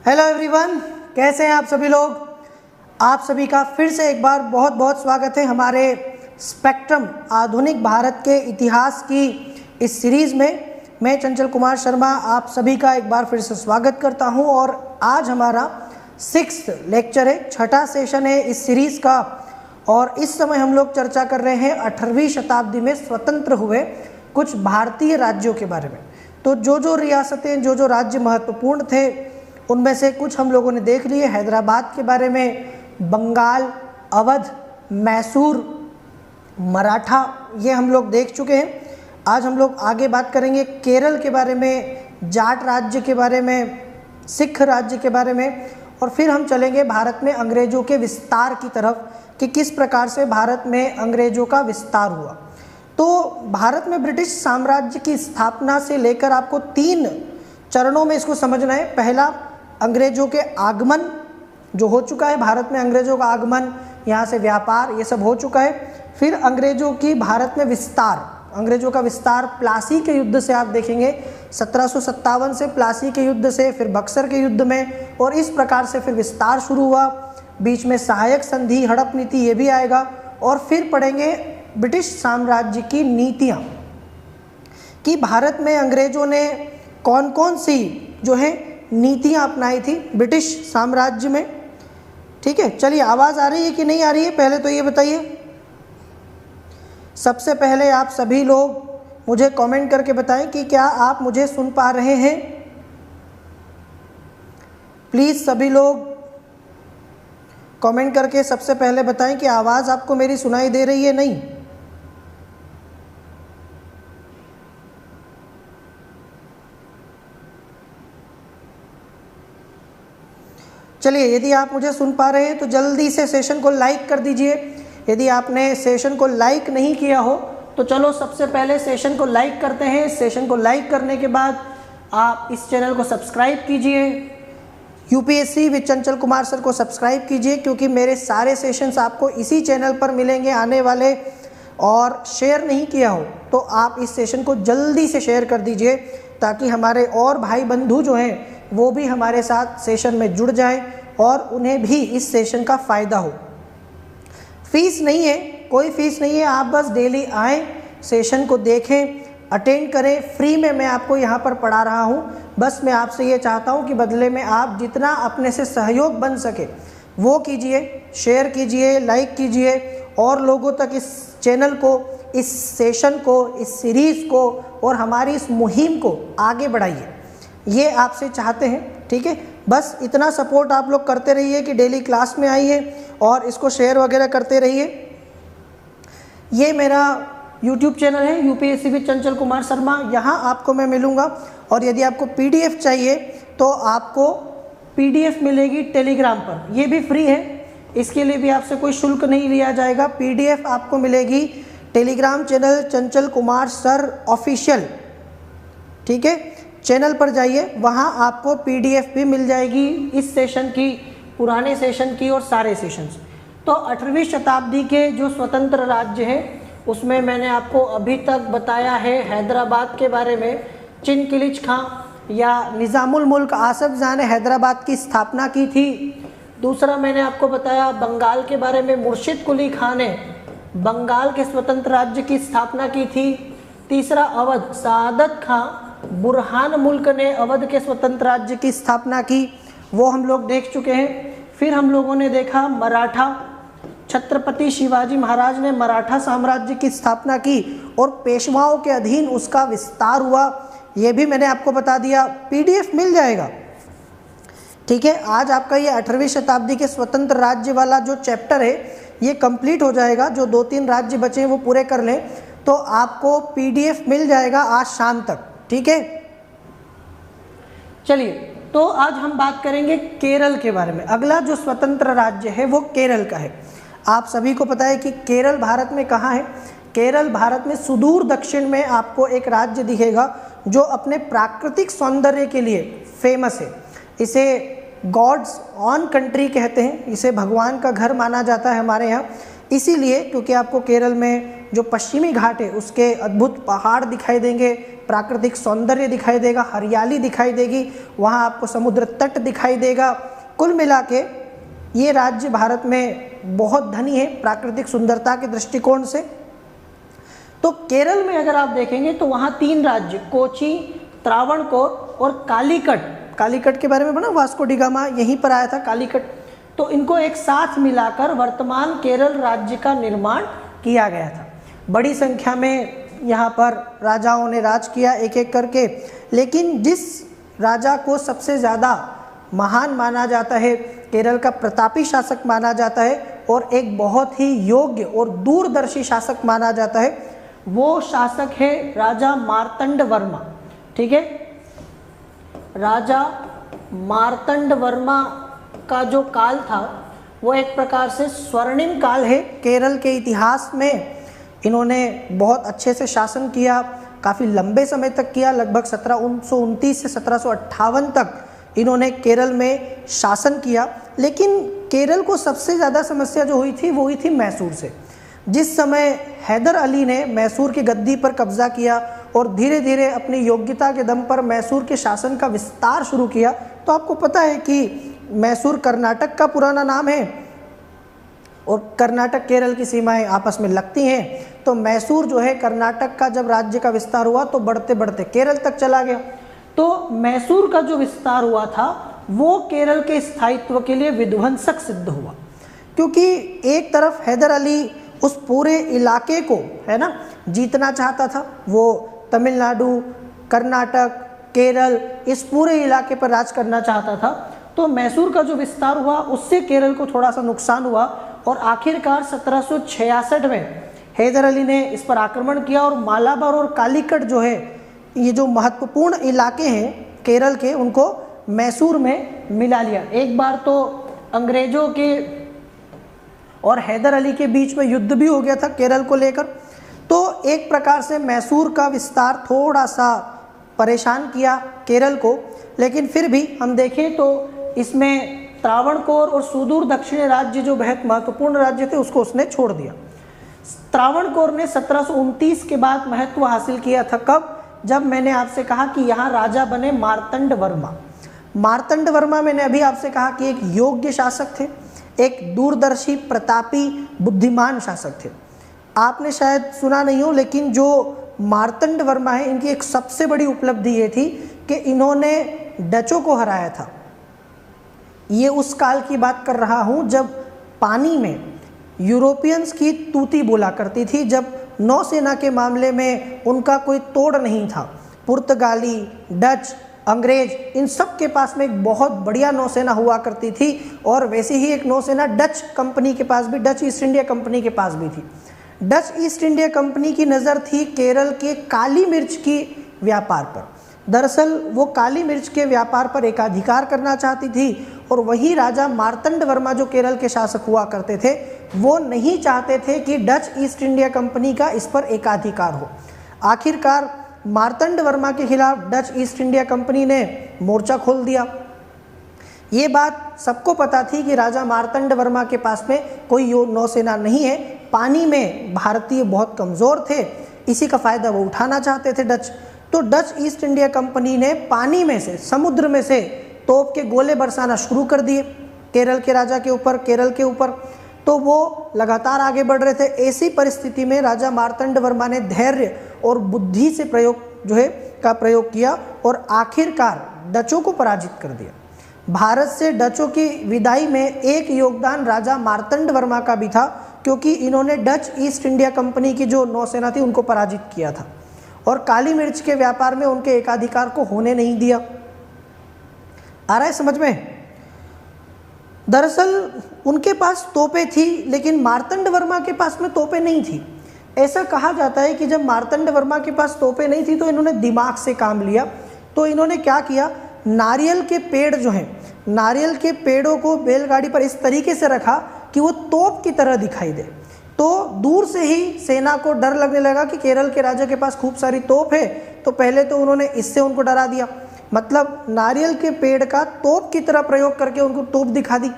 Hello everyone, कैसे हैं आप सभी लोग। आप सभी का फिर से एक बार बहुत बहुत स्वागत है हमारे स्पेक्ट्रम आधुनिक भारत के इतिहास की इस सीरीज़ में। मैं चंचल कुमार शर्मा आप सभी का एक बार फिर से स्वागत करता हूं और आज हमारा 6th लेक्चर है, 6ठा सेशन है इस सीरीज़ का। और इस समय हम लोग चर्चा कर रहे हैं 18वीं शताब्दी में स्वतंत्र हुए कुछ भारतीय राज्यों के बारे में। तो जो रियासतें, जो राज्य महत्वपूर्ण थे उनमें से कुछ हम लोगों ने देख लिए। हैदराबाद के बारे में, बंगाल, अवध, मैसूर, मराठा, ये हम लोग देख चुके हैं। आज हम लोग आगे बात करेंगे केरल के बारे में, जाट राज्य के बारे में, सिख राज्य के बारे में, और फिर हम चलेंगे भारत में अंग्रेज़ों के विस्तार की तरफ कि किस प्रकार से भारत में अंग्रेज़ों का विस्तार हुआ। तो भारत में ब्रिटिश साम्राज्य की स्थापना से लेकर आपको 3 चरणों में इसको समझना है। पहला, अंग्रेज़ों के आगमन जो हो चुका है, भारत में अंग्रेज़ों का आगमन, यहाँ से व्यापार, ये सब हो चुका है। फिर अंग्रेज़ों की भारत में विस्तार, अंग्रेज़ों का विस्तार प्लासी के युद्ध से आप देखेंगे, 1757 से प्लासी के युद्ध से, फिर बक्सर के युद्ध में, और इस प्रकार से फिर विस्तार शुरू हुआ। बीच में सहायक संधि, हड़प नीति, ये भी आएगा। और फिर पढ़ेंगे ब्रिटिश साम्राज्य की नीतियाँ कि भारत में अंग्रेज़ों ने कौन कौन सी जो है नीतियाँ अपनाई थी ब्रिटिश साम्राज्य में। ठीक है, चलिए, आवाज़ आ रही है कि नहीं आ रही है पहले तो ये बताइए। सबसे पहले आप सभी लोग मुझे कमेंट करके बताएं कि क्या आप मुझे सुन पा रहे हैं। प्लीज़ सभी लोग कमेंट करके सबसे पहले बताएं कि आवाज़ आपको मेरी सुनाई दे रही है नहीं। चलिए, यदि आप मुझे सुन पा रहे हैं तो जल्दी से सेशन को लाइक कर दीजिए। यदि आपने सेशन को लाइक नहीं किया हो तो चलो सबसे पहले सेशन को लाइक करते हैं। सेशन को लाइक करने के बाद आप इस चैनल को सब्सक्राइब कीजिए, UPSC with Chanchal Kumar sir को सब्सक्राइब कीजिए, क्योंकि मेरे सारे सेशंस आपको इसी चैनल पर मिलेंगे आने वाले। और शेयर नहीं किया हो तो आप इस सेशन को जल्दी से शेयर कर दीजिए ताकि हमारे और भाई बंधु जो हैं वो भी हमारे साथ सेशन में जुड़ जाएं और उन्हें भी इस सेशन का फ़ायदा हो। फीस नहीं है, कोई फीस नहीं है, आप बस डेली आएँ, सेशन को देखें, अटेंड करें। फ्री में मैं आपको यहाँ पर पढ़ा रहा हूँ। बस मैं आपसे ये चाहता हूँ कि बदले में आप जितना अपने से सहयोग बन सके वो कीजिए, शेयर कीजिए, लाइक कीजिए और लोगों तक इस चैनल को, इस सेशन को, इस सीरीज़ को और हमारी इस मुहिम को आगे बढ़ाइए। ये आपसे चाहते हैं, ठीक है। बस इतना सपोर्ट आप लोग करते रहिए कि डेली क्लास में आइए और इसको शेयर वगैरह करते रहिए। ये मेरा यूट्यूब चैनल है यूपीएससी विद चंचल कुमार शर्मा, यहाँ आपको मैं मिलूँगा। और यदि आपको पीडीएफ चाहिए तो आपको पीडीएफ मिलेगी टेलीग्राम पर, ये भी फ्री है, इसके लिए भी आपसे कोई शुल्क नहीं लिया जाएगा। पीडीएफ आपको मिलेगी Telegram channel Chanchal Kumar sir official, ठीक है। चैनल पर जाइए, वहाँ आपको पीडीएफ भी मिल जाएगी इस सेशन की, पुराने सेशन की और सारे सेशंस। तो 18वीं शताब्दी के जो स्वतंत्र राज्य हैं उसमें मैंने आपको अभी तक बताया है हैदराबाद के बारे में, चिनकिलिच खां या निज़ामुल मुल्क आसफ जाह ने हैदराबाद की स्थापना की थी। दूसरा मैंने आपको बताया बंगाल के बारे में, मुर्शिद कुली खां ने बंगाल के स्वतंत्र राज्य की स्थापना की थी। तीसरा अवध, सआदत खां बुरहान मुल्क ने अवध के स्वतंत्र राज्य की स्थापना की, वो हम लोग देख चुके हैं। फिर हम लोगों ने देखा मराठा, छत्रपति शिवाजी महाराज ने मराठा साम्राज्य की स्थापना की और पेशवाओं के अधीन उसका विस्तार हुआ, ये भी मैंने आपको बता दिया। पीडीएफ मिल जाएगा, ठीक है। आज आपका ये 18वीं शताब्दी के स्वतंत्र राज्य वाला जो चैप्टर है ये कंप्लीट हो जाएगा। जो 2-3 राज्य बचे हैं वो पूरे कर लें तो आपको पीडीएफ मिल जाएगा आज शाम तक, ठीक है। चलिए, तो आज हम बात करेंगे केरल के बारे में। अगला जो स्वतंत्र राज्य है वो केरल का है। आप सभी को पता है कि केरल भारत में कहाँ है। केरल भारत में सुदूर दक्षिण में आपको एक राज्य दिखेगा जो अपने प्राकृतिक सौंदर्य के लिए फेमस है। इसे गॉड्स ऑन कंट्री कहते हैं, इसे भगवान का घर माना जाता है हमारे यहाँ, इसीलिए क्योंकि आपको केरल में जो पश्चिमी घाट है उसके अद्भुत पहाड़ दिखाई देंगे, प्राकृतिक सौंदर्य दिखाई देगा, हरियाली दिखाई देगी, वहाँ आपको समुद्र तट दिखाई देगा। कुल मिला के ये राज्य भारत में बहुत धनी है प्राकृतिक सुंदरता के दृष्टिकोण से। तो केरल में अगर आप देखेंगे तो वहाँ 3 राज्य, कोची, त्रावणकोर और कालीकट, कालीकट के बारे में बना, वास्को डी गामा यहीं पर आया था कालीकट, तो इनको एक साथ मिलाकर वर्तमान केरल राज्य का निर्माण किया गया था। बड़ी संख्या में यहाँ पर राजाओं ने राज किया एक एक करके, लेकिन जिस राजा को सबसे ज़्यादा महान माना जाता है, केरल का प्रतापी शासक माना जाता है और एक बहुत ही योग्य और दूरदर्शी शासक माना जाता है, वो शासक है राजा मार्तंड वर्मा। ठीक है, राजा मार्तंड वर्मा का जो काल था वो एक प्रकार से स्वर्णिम काल है केरल के इतिहास में। इन्होंने बहुत अच्छे से शासन किया, काफ़ी लंबे समय तक किया, लगभग 1729 से 1758 तक इन्होंने केरल में शासन किया। लेकिन केरल को सबसे ज़्यादा समस्या जो हुई थी वो हुई थी मैसूर से। जिस समय हैदर अली ने मैसूर की गद्दी पर कब्जा किया और धीरे धीरे अपनी योग्यता के दम पर मैसूर के शासन का विस्तार शुरू किया, तो आपको पता है कि मैसूर कर्नाटक का पुराना नाम है और कर्नाटक केरल की सीमाएं आपस में लगती हैं। तो मैसूर जो है कर्नाटक का जब राज्य का विस्तार हुआ तो बढ़ते बढ़ते केरल तक चला गया। तो मैसूर का जो विस्तार हुआ था वो केरल के स्थायित्व के लिए विध्वंसक सिद्ध हुआ, क्योंकि एक तरफ हैदर अली उस पूरे इलाके को, है ना, जीतना चाहता था। वो तमिलनाडु, कर्नाटक, केरल, इस पूरे इलाके पर राज करना चाहता था। तो मैसूर का जो विस्तार हुआ उससे केरल को थोड़ा सा नुकसान हुआ और आखिरकार 1766 में हैदर अली ने इस पर आक्रमण किया और मालाबार और कालीकट जो है, ये जो महत्वपूर्ण इलाके हैं केरल के, उनको मैसूर में मिला लिया। एक बार तो अंग्रेजों के और हैदर अली के बीच में युद्ध भी हो गया था केरल को लेकर। तो एक प्रकार से मैसूर का विस्तार थोड़ा सा परेशान किया केरल को, लेकिन फिर भी हम देखें तो इसमें त्रावणकोर और सुदूर दक्षिणी राज्य जो बहुत महत्वपूर्ण राज्य थे उसको उसने छोड़ दिया। त्रावणकोर ने 1729 के बाद महत्व हासिल किया था। कब? जब मैंने आपसे कहा कि यहाँ राजा बने मार्तंड वर्मा। मार्तंड वर्मा, मैंने अभी आपसे कहा कि एक योग्य शासक थे, एक दूरदर्शी, प्रतापी, बुद्धिमान शासक थे। आपने शायद सुना नहीं हो, लेकिन जो मार्तंड वर्मा है इनकी एक सबसे बड़ी उपलब्धि ये थी कि इन्होंने डचों को हराया था। ये उस काल की बात कर रहा हूँ जब पानी में यूरोपियंस की तूती बोला करती थी, जब नौसेना के मामले में उनका कोई तोड़ नहीं था। पुर्तगाली, डच, अंग्रेज, इन सब के पास में एक बहुत बढ़िया नौसेना हुआ करती थी और वैसे ही एक नौसेना डच कंपनी के पास भी, डच ईस्ट इंडिया कंपनी के पास भी थी। डच ईस्ट इंडिया कंपनी की नज़र थी केरल के काली मिर्च की व्यापार पर। दरअसल वो काली मिर्च के व्यापार पर एकाधिकार करना चाहती थी और वही राजा मार्तंड वर्मा जो केरल के शासक हुआ करते थे वो नहीं चाहते थे कि डच ईस्ट इंडिया कंपनी का इस पर एकाधिकार हो। आखिरकार मार्तंड वर्मा के खिलाफ डच ईस्ट इंडिया कंपनी ने मोर्चा खोल दिया। ये बात सबको पता थी कि राजा मार्तंड वर्मा के पास में कोई नौसेना नहीं है, पानी में भारतीय बहुत कमज़ोर थे, इसी का फ़ायदा वो उठाना चाहते थे डच। तो डच ईस्ट इंडिया कंपनी ने पानी में से, समुद्र में से तोप के गोले बरसाना शुरू कर दिए केरल के राजा के ऊपर, केरल के ऊपर। तो वो लगातार आगे बढ़ रहे थे। ऐसी परिस्थिति में राजा मार्तंड वर्मा ने धैर्य और बुद्धि से प्रयोग किया और आखिरकार डचों को पराजित कर दिया। भारत से डचों की विदाई में एक योगदान राजा मार्तंड वर्मा का भी था, क्योंकि इन्होंने डच ईस्ट इंडिया कंपनी की जो नौसेना थी उनको पराजित किया था और काली मिर्च के व्यापार में उनके एकाधिकार को होने नहीं दिया। आ रहा है समझ में? दरअसल उनके पास तोपें थी, लेकिन मार्तंड वर्मा के पास में तोपें नहीं थी। ऐसा कहा जाता है कि जब मार्तंड वर्मा के पास तोपें नहीं थी तो इन्होंने दिमाग से काम लिया। तो इन्होंने क्या किया, नारियल के पेड़ जो हैं, नारियल के पेड़ों को बैलगाड़ी पर इस तरीके से रखा कि वो तोप की तरह दिखाई दे। तो दूर से ही सेना को डर लगने लगा कि केरल के राजा के पास खूब सारी तोप है। तो पहले तो उन्होंने इससे उनको डरा दिया, मतलब नारियल के पेड़ का तोप की तरह प्रयोग करके उनको तोप दिखा दी।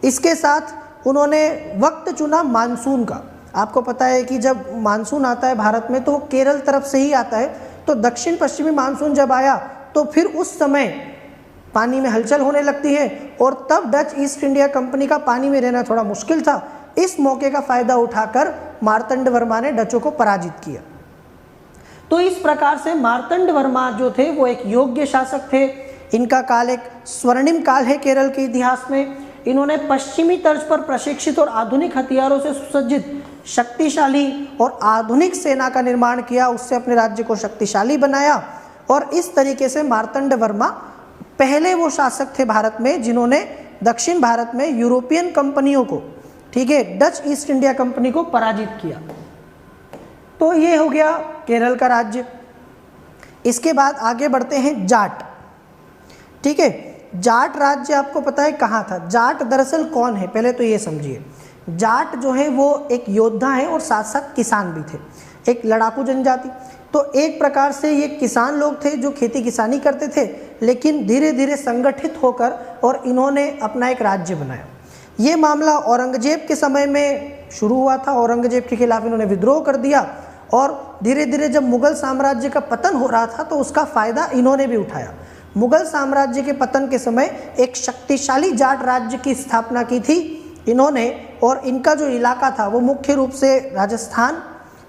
इसके साथ उन्होंने वक्त चुना मानसून का। आपको पता है कि जब मानसून आता है भारत में तो वो केरल तरफ से ही आता है, तो दक्षिण पश्चिमी मानसून जब आया तो फिर उस समय पानी में हलचल होने लगती है और तब डच ईस्ट इंडिया कंपनी का पानी में रहना थोड़ा मुश्किल था। इस मौके का फ़ायदा उठाकर मार्तंड वर्मा ने डचों को पराजित किया। तो इस प्रकार से मार्तंड वर्मा जो थे वो एक योग्य शासक थे। इनका काल एक स्वर्णिम काल है केरल के इतिहास में। इन्होंने पश्चिमी तर्ज पर प्रशिक्षित और आधुनिक हथियारों से सुसज्जित शक्तिशाली और आधुनिक सेना का निर्माण किया, उससे अपने राज्य को शक्तिशाली बनाया। और इस तरीके से मार्तंड वर्मा पहले वो शासक थे भारत में जिन्होंने दक्षिण भारत में यूरोपियन कंपनियों को, ठीक है, डच ईस्ट इंडिया कंपनी को पराजित किया। तो ये हो गया केरल का राज्य। इसके बाद आगे बढ़ते हैं जाट, ठीक है। जाट राज्य आपको पता है कहाँ था? जाट दरअसल कौन है पहले तो ये समझिए। जाट जो है वो एक योद्धा है और साथ साथ किसान भी थे, एक लड़ाकू जनजाति। तो एक प्रकार से ये किसान लोग थे जो खेती किसानी करते थे, लेकिन धीरे धीरे संगठित होकर और इन्होंने अपना एक राज्य बनाया। ये मामला औरंगजेब के समय में शुरू हुआ था। औरंगजेब के खिलाफ इन्होंने विद्रोह कर दिया और धीरे धीरे जब मुगल साम्राज्य का पतन हो रहा था तो उसका फ़ायदा इन्होंने भी उठाया। मुगल साम्राज्य के पतन के समय एक शक्तिशाली जाट राज्य की स्थापना की थी इन्होंने, और इनका जो इलाका था वो मुख्य रूप से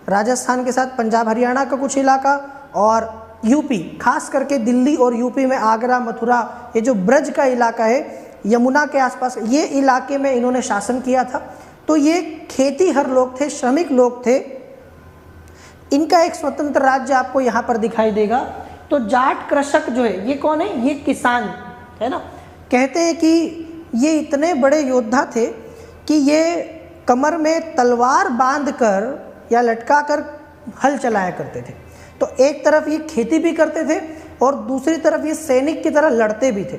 राजस्थान के साथ पंजाब हरियाणा का कुछ इलाका और यूपी, खास करके दिल्ली और यूपी में आगरा, मथुरा, ये जो ब्रज का इलाका है यमुना के आसपास, ये इलाके में इन्होंने शासन किया था। तो ये खेतीहर लोग थे, श्रमिक लोग थे। इनका एक स्वतंत्र राज्य आपको यहाँ पर दिखाई देगा। तो जाट कृषक जो है ये कौन है? ये किसान है ना। कहते हैं कि ये इतने बड़े योद्धा थे कि ये कमर में तलवार बांधकर या लटकाकर हल चलाया करते थे। तो एक तरफ ये खेती भी करते थे और दूसरी तरफ ये सैनिक की तरह लड़ते भी थे।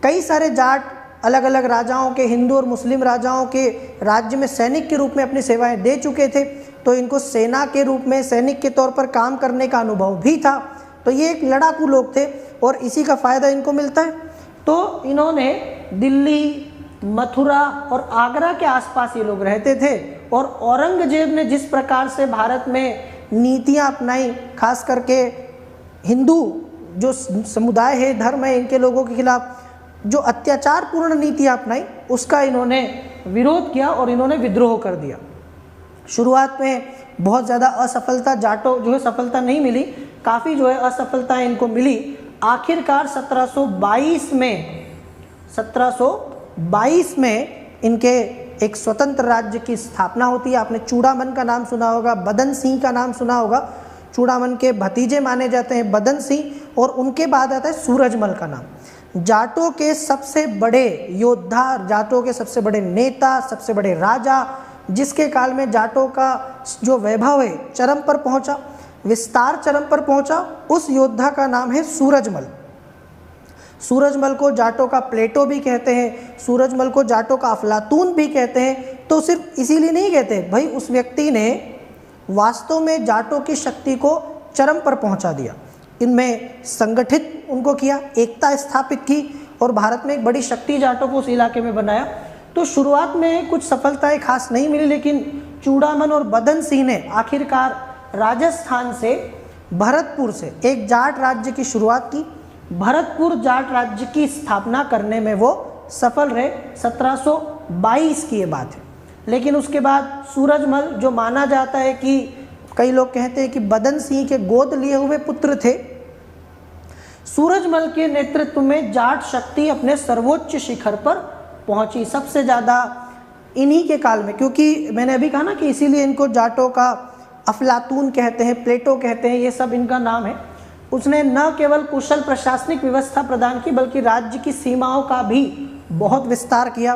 कई सारे जाट अलग अलग राजाओं के, हिंदू और मुस्लिम राजाओं के राज्य में सैनिक के रूप में अपनी सेवाएं दे चुके थे, तो इनको सेना के रूप में सैनिक के तौर पर काम करने का अनुभव भी था। तो ये एक लड़ाकू लोग थे और इसी का फ़ायदा इनको मिलता है। तो इन्होंने दिल्ली, मथुरा और आगरा के आसपास ये लोग रहते थे। और औरंगजेब ने जिस प्रकार से भारत में नीतियाँ अपनाई, खास करके हिंदू जो समुदाय है, धर्म है, इनके लोगों के खिलाफ जो अत्याचारपूर्ण नीतियाँ अपनाई, उसका इन्होंने विरोध किया और इन्होंने विद्रोह कर दिया। शुरुआत में बहुत ज़्यादा असफलता, जाटों जो है सफलता नहीं मिली, काफ़ी जो है असफलता इनको मिली। आखिरकार 1722 में इनके एक स्वतंत्र राज्य की स्थापना होती है। आपने चूड़ामन का नाम सुना होगा, बदन सिंह का नाम सुना होगा। चूड़ामन के भतीजे माने जाते हैं बदन सिंह, और उनके बाद आता है सूरजमल का नाम। जाटों के सबसे बड़े योद्धा, जाटों के सबसे बड़े नेता, सबसे बड़े राजा, जिसके काल में जाटों का जो वैभव है चरम पर पहुंचा, विस्तार चरम पर पहुंचा, उस योद्धा का नाम है सूरजमल। सूरजमल को जाटों का प्लेटो भी कहते हैं, सूरजमल को जाटों का अफलातून भी कहते हैं। तो सिर्फ इसीलिए नहीं कहते भाई, उस व्यक्ति ने वास्तव में जाटों की शक्ति को चरम पर पहुंचा दिया। इनमें संगठित उनको किया, एकता स्थापित की और भारत में एक बड़ी शक्ति जाटों को उस इलाके में बनाया। तो शुरुआत में कुछ सफलताएं खास नहीं मिली, लेकिन चूड़ामन और बदन सिंह ने आखिरकार राजस्थान से, भरतपुर से एक जाट राज्य की शुरुआत की। भरतपुर जाट राज्य की स्थापना करने में वो सफल रहे। 1722 की ये बात है। लेकिन उसके बाद सूरजमल, जो माना जाता है कि कई लोग कहते हैं कि बदन सिंह के गोद लिए हुए पुत्र थे, सूरजमल के नेतृत्व में जाट शक्ति अपने सर्वोच्च शिखर पर पहुंची। सबसे ज़्यादा इन्हीं के काल में, क्योंकि मैंने अभी कहा ना कि इसीलिए इनको जाटों का अफलातून कहते हैं, प्लेटो कहते हैं, ये सब इनका नाम है। उसने न केवल कुशल प्रशासनिक व्यवस्था प्रदान की, बल्कि राज्य की सीमाओं का भी बहुत विस्तार किया।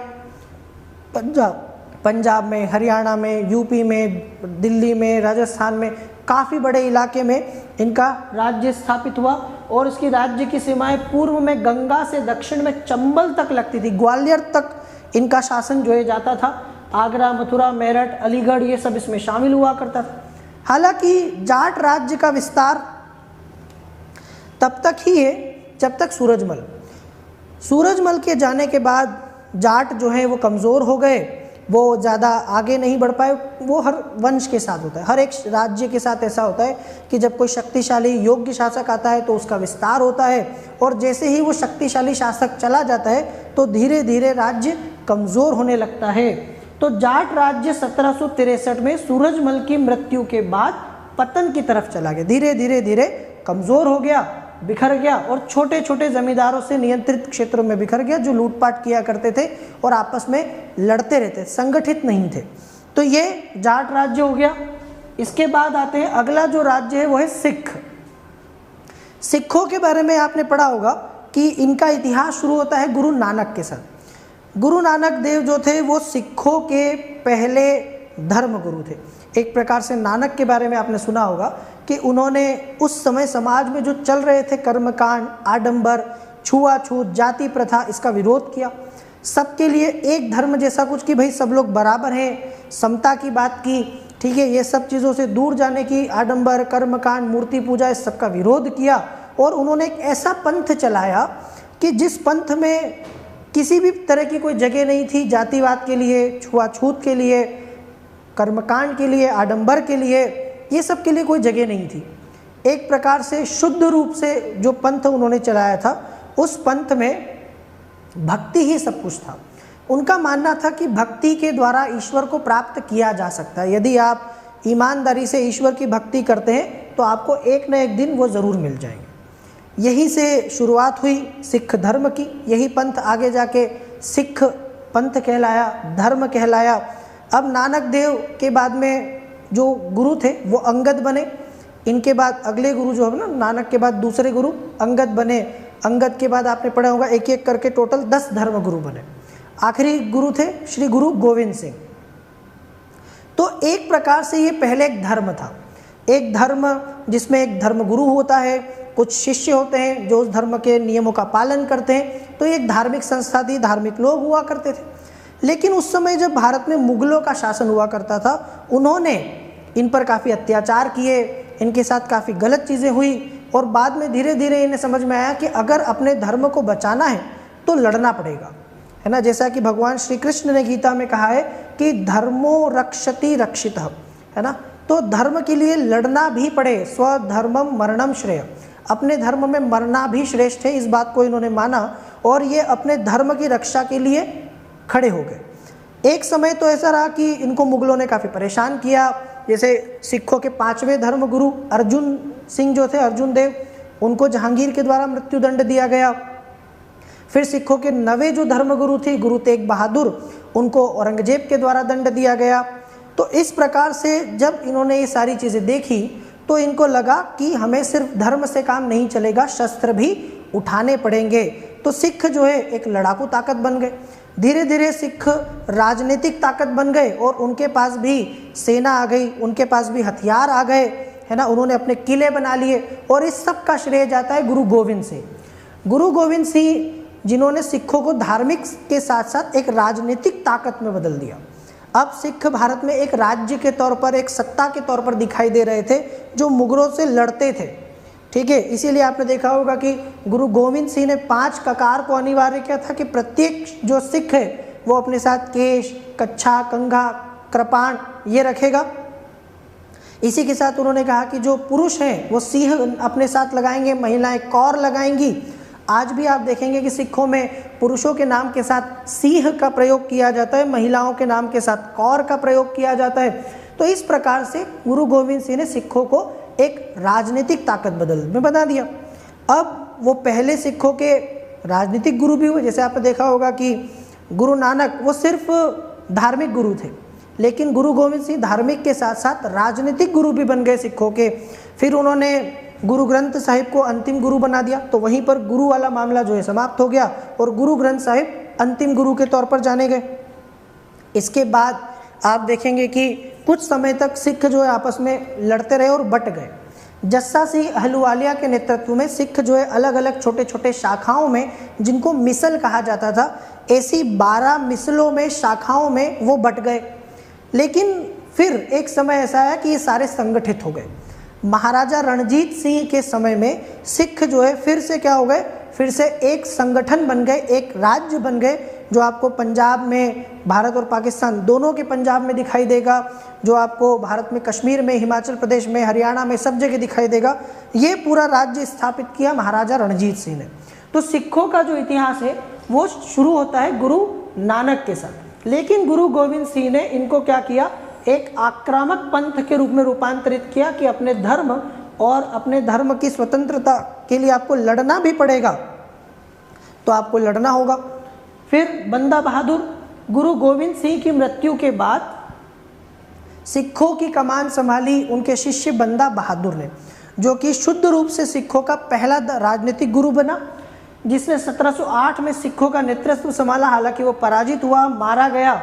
पंजाब में, हरियाणा में, यूपी में, दिल्ली में, राजस्थान में, काफ़ी बड़े इलाके में इनका राज्य स्थापित हुआ। और इसकी राज्य की सीमाएं पूर्व में गंगा से दक्षिण में चंबल तक लगती थी, ग्वालियर तक इनका शासन जो है जाता था। आगरा, मथुरा, मेरठ, अलीगढ़, ये सब इसमें शामिल हुआ करता था। हालांकि जाट राज्य का विस्तार तब तक ही है जब तक सूरजमल के जाने के बाद जाट जो है वो कमज़ोर हो गए। वो ज़्यादा आगे नहीं बढ़ पाए। वो हर वंश के साथ होता है, हर एक राज्य के साथ ऐसा होता है कि जब कोई शक्तिशाली योग्य शासक आता है तो उसका विस्तार होता है, और जैसे ही वो शक्तिशाली शासक चला जाता है तो धीरे धीरे राज्य कमज़ोर होने लगता है। तो जाट राज्य 1763 में सूरजमल की मृत्यु के बाद पतन की तरफ चला गया, धीरे धीरे धीरे कमज़ोर हो गया, बिखर गया, और छोटे छोटे जमींदारों से नियंत्रित क्षेत्रों में बिखर गया, जो लूटपाट किया करते थे और आपस में लड़ते रहते, संगठित नहीं थे। तो ये जाट राज्य हो गया। इसके बाद आते हैं, अगला जो राज्य है वो है सिख। सिखों के बारे में आपने पढ़ा होगा कि इनका इतिहास शुरू होता है गुरु नानक के साथ। गुरु नानक देव जो थे वो सिखों के पहले धर्म गुरु थे। एक प्रकार से नानक के बारे में आपने सुना होगा कि उन्होंने उस समय समाज में जो चल रहे थे कर्मकांड, आडंबर, छुआछूत, जाति प्रथा, इसका विरोध किया। सबके लिए एक धर्म जैसा कुछ कि भाई सब लोग बराबर हैं, समता की बात की, ठीक है। ये सब चीज़ों से दूर जाने की, आडंबर, कर्मकांड, मूर्ति पूजा, इस सब का विरोध किया। और उन्होंने एक ऐसा पंथ चलाया कि जिस पंथ में किसी भी तरह की कोई जगह नहीं थी जातिवाद के लिए, छुआछूत के लिए, कर्मकांड के लिए, आडंबर के लिए, ये सब के लिए कोई जगह नहीं थी। एक प्रकार से शुद्ध रूप से जो पंथ उन्होंने चलाया था, उस पंथ में भक्ति ही सब कुछ था। उनका मानना था कि भक्ति के द्वारा ईश्वर को प्राप्त किया जा सकता है। यदि आप ईमानदारी से ईश्वर की भक्ति करते हैं तो आपको एक न एक दिन वो ज़रूर मिल जाएंगे। यही से शुरुआत हुई सिख धर्म की। यही पंथ आगे जाके सिख पंथ कहलाया, धर्म कहलाया। अब नानक देव के बाद में जो गुरु थे वो अंगद बने। इनके बाद अगले गुरु जो है ना, नानक के बाद दूसरे गुरु अंगद बने। अंगद के बाद आपने पढ़ा होगा एक एक करके टोटल 10 धर्म गुरु बने। आखिरी गुरु थे श्री गुरु गोविंद सिंह। तो एक प्रकार से ये पहले एक धर्म था, एक धर्म जिसमें एक धर्म गुरु होता है, कुछ शिष्य होते हैं जो उस धर्म के नियमों का पालन करते हैं। तो ये एक धार्मिक संस्था थी, धार्मिक लोग हुआ करते थे। लेकिन उस समय जब भारत में मुगलों का शासन हुआ करता था, उन्होंने इन पर काफ़ी अत्याचार किए, इनके साथ काफ़ी गलत चीज़ें हुई, और बाद में धीरे धीरे इन्हें समझ में आया कि अगर अपने धर्म को बचाना है तो लड़ना पड़ेगा, है ना। जैसा कि भगवान श्री कृष्ण ने गीता में कहा है कि धर्मो रक्षति रक्षितः, है ना। तो धर्म के लिए लड़ना भी पड़े, स्वधर्मम मरणम श्रेय, अपने धर्म में मरना भी श्रेष्ठ है। इस बात को इन्होंने माना और ये अपने धर्म की रक्षा के लिए खड़े हो गए। एक समय तो ऐसा रहा कि इनको मुगलों ने काफ़ी परेशान किया। जैसे सिखों के 5वें धर्म गुरु अर्जुन सिंह जो थे, अर्जुन देव, उनको जहांगीर के द्वारा मृत्युदंड दिया गया। फिर सिखों के 9वें जो धर्मगुरु थे गुरु तेग बहादुर, उनको औरंगजेब के द्वारा दंड दिया गया। तो इस प्रकार से जब इन्होंने ये सारी चीज़ें देखी तो इनको लगा कि हमें सिर्फ धर्म से काम नहीं चलेगा, शस्त्र भी उठाने पड़ेंगे। तो सिख जो है एक लड़ाकू ताकत बन गए। धीरे धीरे सिख राजनीतिक ताकत बन गए और उनके पास भी सेना आ गई, उनके पास भी हथियार आ गए, है ना। उन्होंने अपने किले बना लिए और इस सब का श्रेय जाता है गुरु गोविंद सिंह। गुरु गोविंद सिंह जिन्होंने सिखों को धार्मिक के साथ साथ एक राजनीतिक ताकत में बदल दिया। अब सिख भारत में एक राज्य के तौर पर, एक सत्ता के तौर पर दिखाई दे रहे थे जो मुगलों से लड़ते थे, ठीक है। इसीलिए आपने देखा होगा कि गुरु गोविंद सिंह ने 5 ककार को अनिवार्य किया था कि प्रत्येक जो सिख है वो अपने साथ केश, कच्छा, कंघा, कृपाण ये रखेगा। इसी के साथ उन्होंने कहा कि जो पुरुष हैं वो सिंह अपने साथ लगाएंगे, महिलाएं कौर लगाएंगी। आज भी आप देखेंगे कि सिखों में पुरुषों के नाम के साथ सिंह का प्रयोग किया जाता है, महिलाओं के नाम के साथ कौर का प्रयोग किया जाता है। तो इस प्रकार से गुरु गोविंद सिंह ने सिखों को एक राजनीतिक ताकत में बना दिया। अब वो पहले सिखों के राजनीतिक गुरु भी हुए। जैसे आपने देखा होगा कि गुरु नानक वो सिर्फ धार्मिक गुरु थे, लेकिन गुरु गोविंद सिंह धार्मिक के साथ साथ राजनीतिक गुरु भी बन गए सिखों के। फिर उन्होंने गुरु ग्रंथ साहिब को अंतिम गुरु बना दिया, तो वहीं पर गुरु वाला मामला जो है समाप्त हो गया और गुरु ग्रंथ साहिब अंतिम गुरु के तौर पर जाने गए। इसके बाद आप देखेंगे कि कुछ समय तक सिख जो है आपस में लड़ते रहे और बट गए। जस्सा सिंह अहलुवालिया के नेतृत्व में सिख जो है अलग अलग छोटे छोटे शाखाओं में, जिनको मिसल कहा जाता था, ऐसी 12 मिसलों में, शाखाओं में वो बट गए। लेकिन फिर एक समय ऐसा आया कि ये सारे संगठित हो गए। महाराजा रणजीत सिंह के समय में सिख जो है फिर से क्या हो गए, फिर से एक संगठन बन गए, एक राज्य बन गए जो आपको पंजाब में, भारत और पाकिस्तान दोनों के पंजाब में दिखाई देगा, जो आपको भारत में कश्मीर में, हिमाचल प्रदेश में, हरियाणा में, सब जगह दिखाई देगा। ये पूरा राज्य स्थापित किया महाराजा रणजीत सिंह ने। तो सिखों का जो इतिहास है वो शुरू होता है गुरु नानक के साथ, लेकिन गुरु गोविंद सिंह ने इनको क्या किया, एक आक्रामक पंथ के रूप में रूपांतरित किया कि अपने धर्म और अपने धर्म की स्वतंत्रता के लिए आपको लड़ना भी पड़ेगा, तो आपको लड़ना होगा। फिर बंदा बहादुर, गुरु गोविंद सिंह की मृत्यु के बाद सिखों की कमान संभाली उनके शिष्य बंदा बहादुर ने, जो कि शुद्ध रूप से सिखों का पहला राजनीतिक गुरु बना, जिसने 1708 में सिखों का नेतृत्व संभाला। हालांकि वो पराजित हुआ, मारा गया।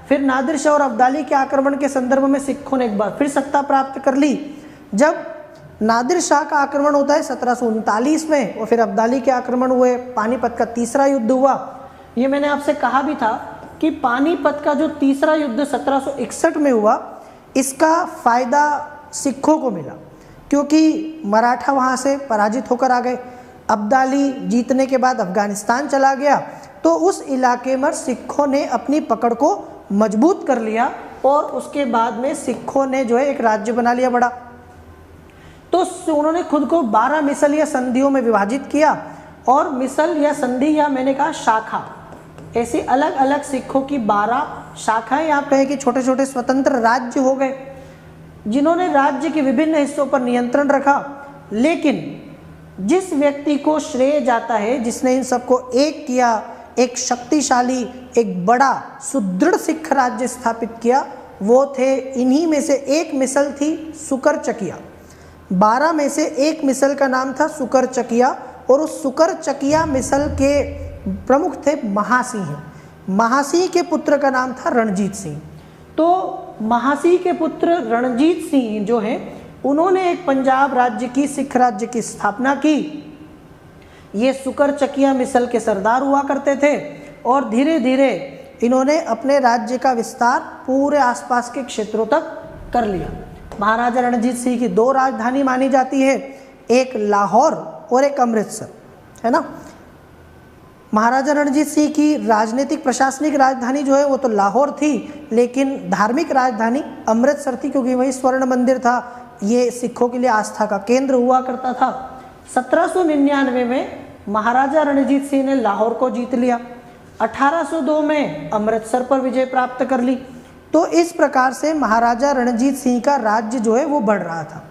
फिर नादिर शाह और अब्दाली के आक्रमण के संदर्भ में सिखों ने एक बार फिर सत्ता प्राप्त कर ली। जब नादिर शाह का आक्रमण होता है 1739 में, और फिर अब्दाली के आक्रमण हुए, पानीपत का तीसरा युद्ध हुआ। ये मैंने आपसे कहा भी था कि पानीपत का जो तीसरा युद्ध 1761 में हुआ, इसका फ़ायदा सिखों को मिला, क्योंकि मराठा वहाँ से पराजित होकर आ गए। अब्दाली जीतने के बाद अफ़गानिस्तान चला गया, तो उस इलाके में सिखों ने अपनी पकड़ को मजबूत कर लिया, और उसके बाद में सिखों ने जो है एक राज्य बना लिया बड़ा। तो उन्होंने खुद को 12 मिसल या संधियों में विभाजित किया, और मिसल या संधि या मैंने कहा शाखा, ऐसी अलग अलग सिखों की 12 शाखाएं, आप कहें कि छोटे छोटे स्वतंत्र राज्य हो गए, जिन्होंने राज्य के विभिन्न हिस्सों पर नियंत्रण रखा। लेकिन जिस व्यक्ति को श्रेय जाता है, जिसने इन सबको एक किया, एक शक्तिशाली, एक बड़ा सुदृढ़ सिख राज्य स्थापित किया, वो थे, इन्हीं में से एक मिसल थी सुकरचकिया। 12 में से एक मिसल का नाम था सुकरचकिया, और उस सुकरचकिया मिसल के प्रमुख थे महासिंह। महासिंह के पुत्र का नाम था रणजीत सिंह। तो महासिंह के पुत्र रणजीत सिंह जो हैं, उन्होंने एक पंजाब राज्य की, सिख राज्य की स्थापना की। ये सुकरचकिया मिसल के सरदार हुआ करते थे, और धीरे धीरे इन्होंने अपने राज्य का विस्तार पूरे आसपास के क्षेत्रों तक कर लिया। महाराजा रणजीत सिंह की 2 राजधानी मानी जाती है, एक लाहौर और एक अमृतसर, है ना। महाराजा रणजीत सिंह की राजनीतिक प्रशासनिक राजधानी जो है वो तो लाहौर थी, लेकिन धार्मिक राजधानी अमृतसर थी, क्योंकि वही स्वर्ण मंदिर था। ये सिखों के लिए आस्था का केंद्र हुआ करता था। 1799 में महाराजा रणजीत सिंह ने लाहौर को जीत लिया। 1802 में अमृतसर पर विजय प्राप्त कर ली। तो इस प्रकार से महाराजा रणजीत सिंह का राज्य जो है वो बढ़ रहा था।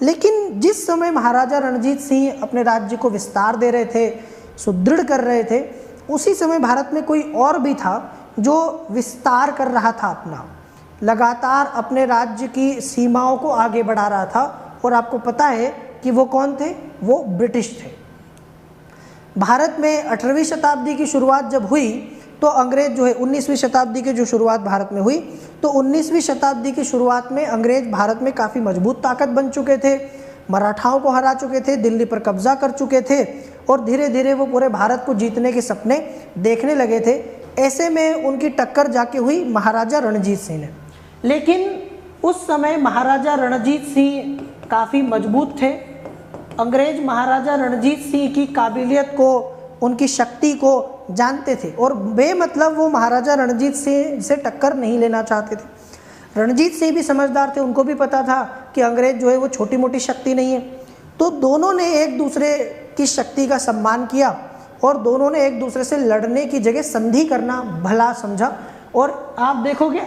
लेकिन जिस समय महाराजा रणजीत सिंह अपने राज्य को विस्तार दे रहे थे, सुदृढ़ कर रहे थे, उसी समय भारत में कोई और भी था जो विस्तार कर रहा था अपना, लगातार अपने राज्य की सीमाओं को आगे बढ़ा रहा था। और आपको पता है कि वो कौन थे? वो ब्रिटिश थे। भारत में 18वीं शताब्दी की शुरुआत जब हुई, तो अंग्रेज जो है 19वीं शताब्दी की जो शुरुआत भारत में हुई, तो 19वीं शताब्दी की शुरुआत में अंग्रेज भारत में काफ़ी मजबूत ताकत बन चुके थे, मराठाओं को हरा चुके थे, दिल्ली पर कब्जा कर चुके थे, और धीरे धीरे वो पूरे भारत को जीतने के सपने देखने लगे थे। ऐसे में उनकी टक्कर जाके हुई महाराजा रणजीत सिंह ने। लेकिन उस समय महाराजा रणजीत सिंह काफ़ी मजबूत थे। अंग्रेज महाराजा रणजीत सिंह की काबिलियत को, उनकी शक्ति को जानते थे, और बेमतलब वो महाराजा रणजीत सिंह से टक्कर नहीं लेना चाहते थे। रणजीत सिंह भी समझदार थे, उनको भी पता था कि अंग्रेज जो है वो छोटी मोटी शक्ति नहीं है। तो दोनों ने एक दूसरे की शक्ति का सम्मान किया, और दोनों ने एक दूसरे से लड़ने की जगह संधि करना भला समझा। और आप देखोगे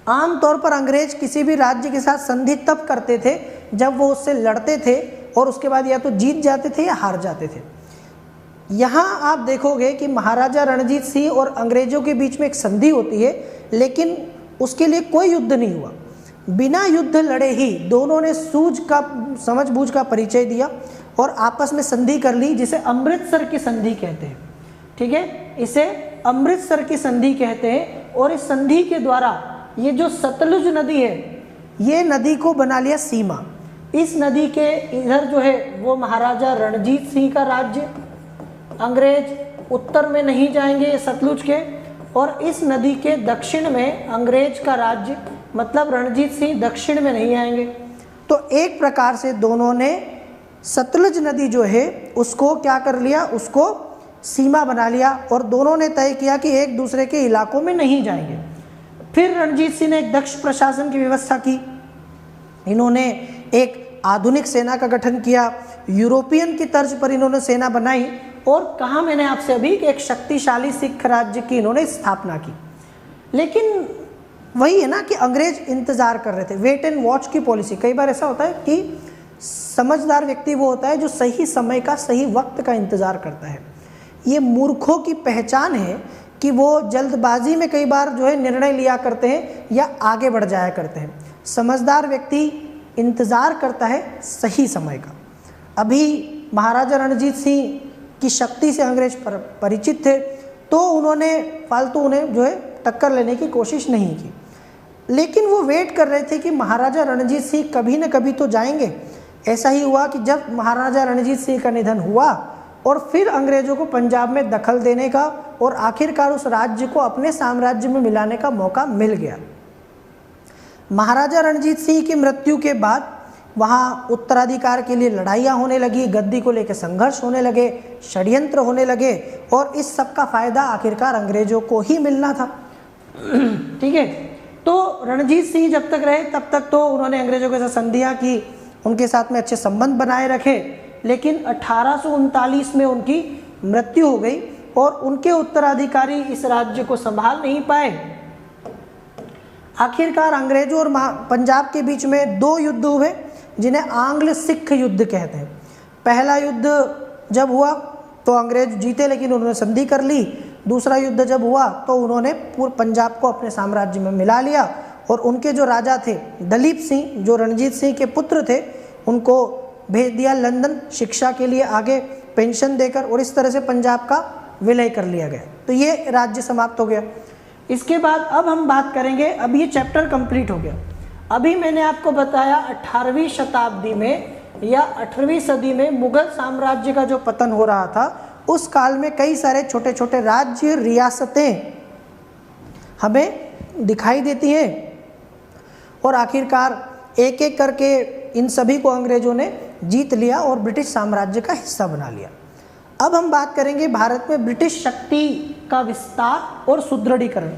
आमतौर पर अंग्रेज किसी भी राज्य के साथ संधि तब करते थे जब वो उससे लड़ते थे, और उसके बाद या तो जीत जाते थे या हार जाते थे। यहाँ आप देखोगे कि महाराजा रणजीत सिंह और अंग्रेजों के बीच में एक संधि होती है, लेकिन उसके लिए कोई युद्ध नहीं हुआ। बिना युद्ध लड़े ही दोनों ने समझबूझ का परिचय दिया और आपस में संधि कर ली, जिसे अमृतसर की संधि कहते हैं। ठीक है, इसे अमृतसर की संधि कहते हैं। और इस संधि के द्वारा ये जो सतलुज नदी है, ये नदी को बना लिया सीमा। इस नदी के इधर जो है वो महाराजा रणजीत सिंह का राज्य, अंग्रेज उत्तर में नहीं जाएंगे सतलुज के, और इस नदी के दक्षिण में अंग्रेज का राज्य, मतलब रणजीत सिंह दक्षिण में नहीं आएंगे। तो एक प्रकार से दोनों ने सतलुज नदी जो है उसको क्या कर लिया, उसको सीमा बना लिया और दोनों ने तय किया कि एक दूसरे के इलाकों में नहीं जाएंगे। फिर रणजीत सिंह ने एक दक्ष प्रशासन की व्यवस्था की। इन्होंने एक आधुनिक सेना का गठन किया, यूरोपियन की तर्ज पर इन्होंने सेना बनाई और कहा मैंने आपसे अभी कि एक शक्तिशाली सिख राज्य की इन्होंने स्थापना की। लेकिन वही है ना कि अंग्रेज इंतजार कर रहे थे, वेट एंड वॉच की पॉलिसी। कई बार ऐसा होता है कि समझदार व्यक्ति वो होता है जो सही समय का, सही वक्त का इंतजार करता है। ये मूर्खों की पहचान है कि वो जल्दबाजी में कई बार जो है निर्णय लिया करते हैं या आगे बढ़ जाया करते हैं। समझदार व्यक्ति इंतज़ार करता है सही समय का। अभी महाराजा रणजीत सिंह की शक्ति से अंग्रेज परिचित थे, तो उन्होंने फालतू उन्हें जो है टक्कर लेने की कोशिश नहीं की, लेकिन वो वेट कर रहे थे कि महाराजा रणजीत सिंह कभी न कभी तो जाएंगे। ऐसा ही हुआ कि जब महाराजा रणजीत सिंह का निधन हुआ और फिर अंग्रेज़ों को पंजाब में दखल देने का और आखिरकार उस राज्य को अपने साम्राज्य में मिलाने का मौका मिल गया। महाराजा रणजीत सिंह की मृत्यु के बाद वहाँ उत्तराधिकार के लिए लड़ाइयाँ होने लगी, गद्दी को लेकर संघर्ष होने लगे, षड्यंत्र होने लगे और इस सब का फायदा आखिरकार अंग्रेजों को ही मिलना था। ठीक है, तो रणजीत सिंह जब तक रहे तब तक तो उन्होंने अंग्रेजों के साथ संधियाँ की, उनके साथ में अच्छे संबंध बनाए रखे, लेकिन 1839 में उनकी मृत्यु हो गई और उनके उत्तराधिकारी इस राज्य को संभाल नहीं पाए। आखिरकार अंग्रेजों और पंजाब के बीच में दो युद्ध हुए जिन्हें आंग्ल सिख युद्ध कहते हैं। पहला युद्ध जब हुआ तो अंग्रेज जीते, लेकिन उन्होंने संधि कर ली। दूसरा युद्ध जब हुआ तो उन्होंने पूरे पंजाब को अपने साम्राज्य में मिला लिया और उनके जो राजा थे दलीप सिंह, जो रणजीत सिंह के पुत्र थे, उनको भेज दिया लंदन शिक्षा के लिए आगे पेंशन देकर, और इस तरह से पंजाब का विलय कर लिया गया। तो ये राज्य समाप्त हो गया। इसके बाद अब हम बात करेंगे, अब ये चैप्टर कंप्लीट हो गया। अभी मैंने आपको बताया 18वीं शताब्दी में या 18वीं सदी में मुगल साम्राज्य का जो पतन हो रहा था, उस काल में कई सारे छोटे छोटे राज्य, रियासतें हमें दिखाई देती हैं और आखिरकार एक एक करके इन सभी को अंग्रेजों ने जीत लिया और ब्रिटिश साम्राज्य का हिस्सा बना लिया। अब हम बात करेंगे भारत में ब्रिटिश शक्ति का विस्तार और सुदृढ़ीकरण।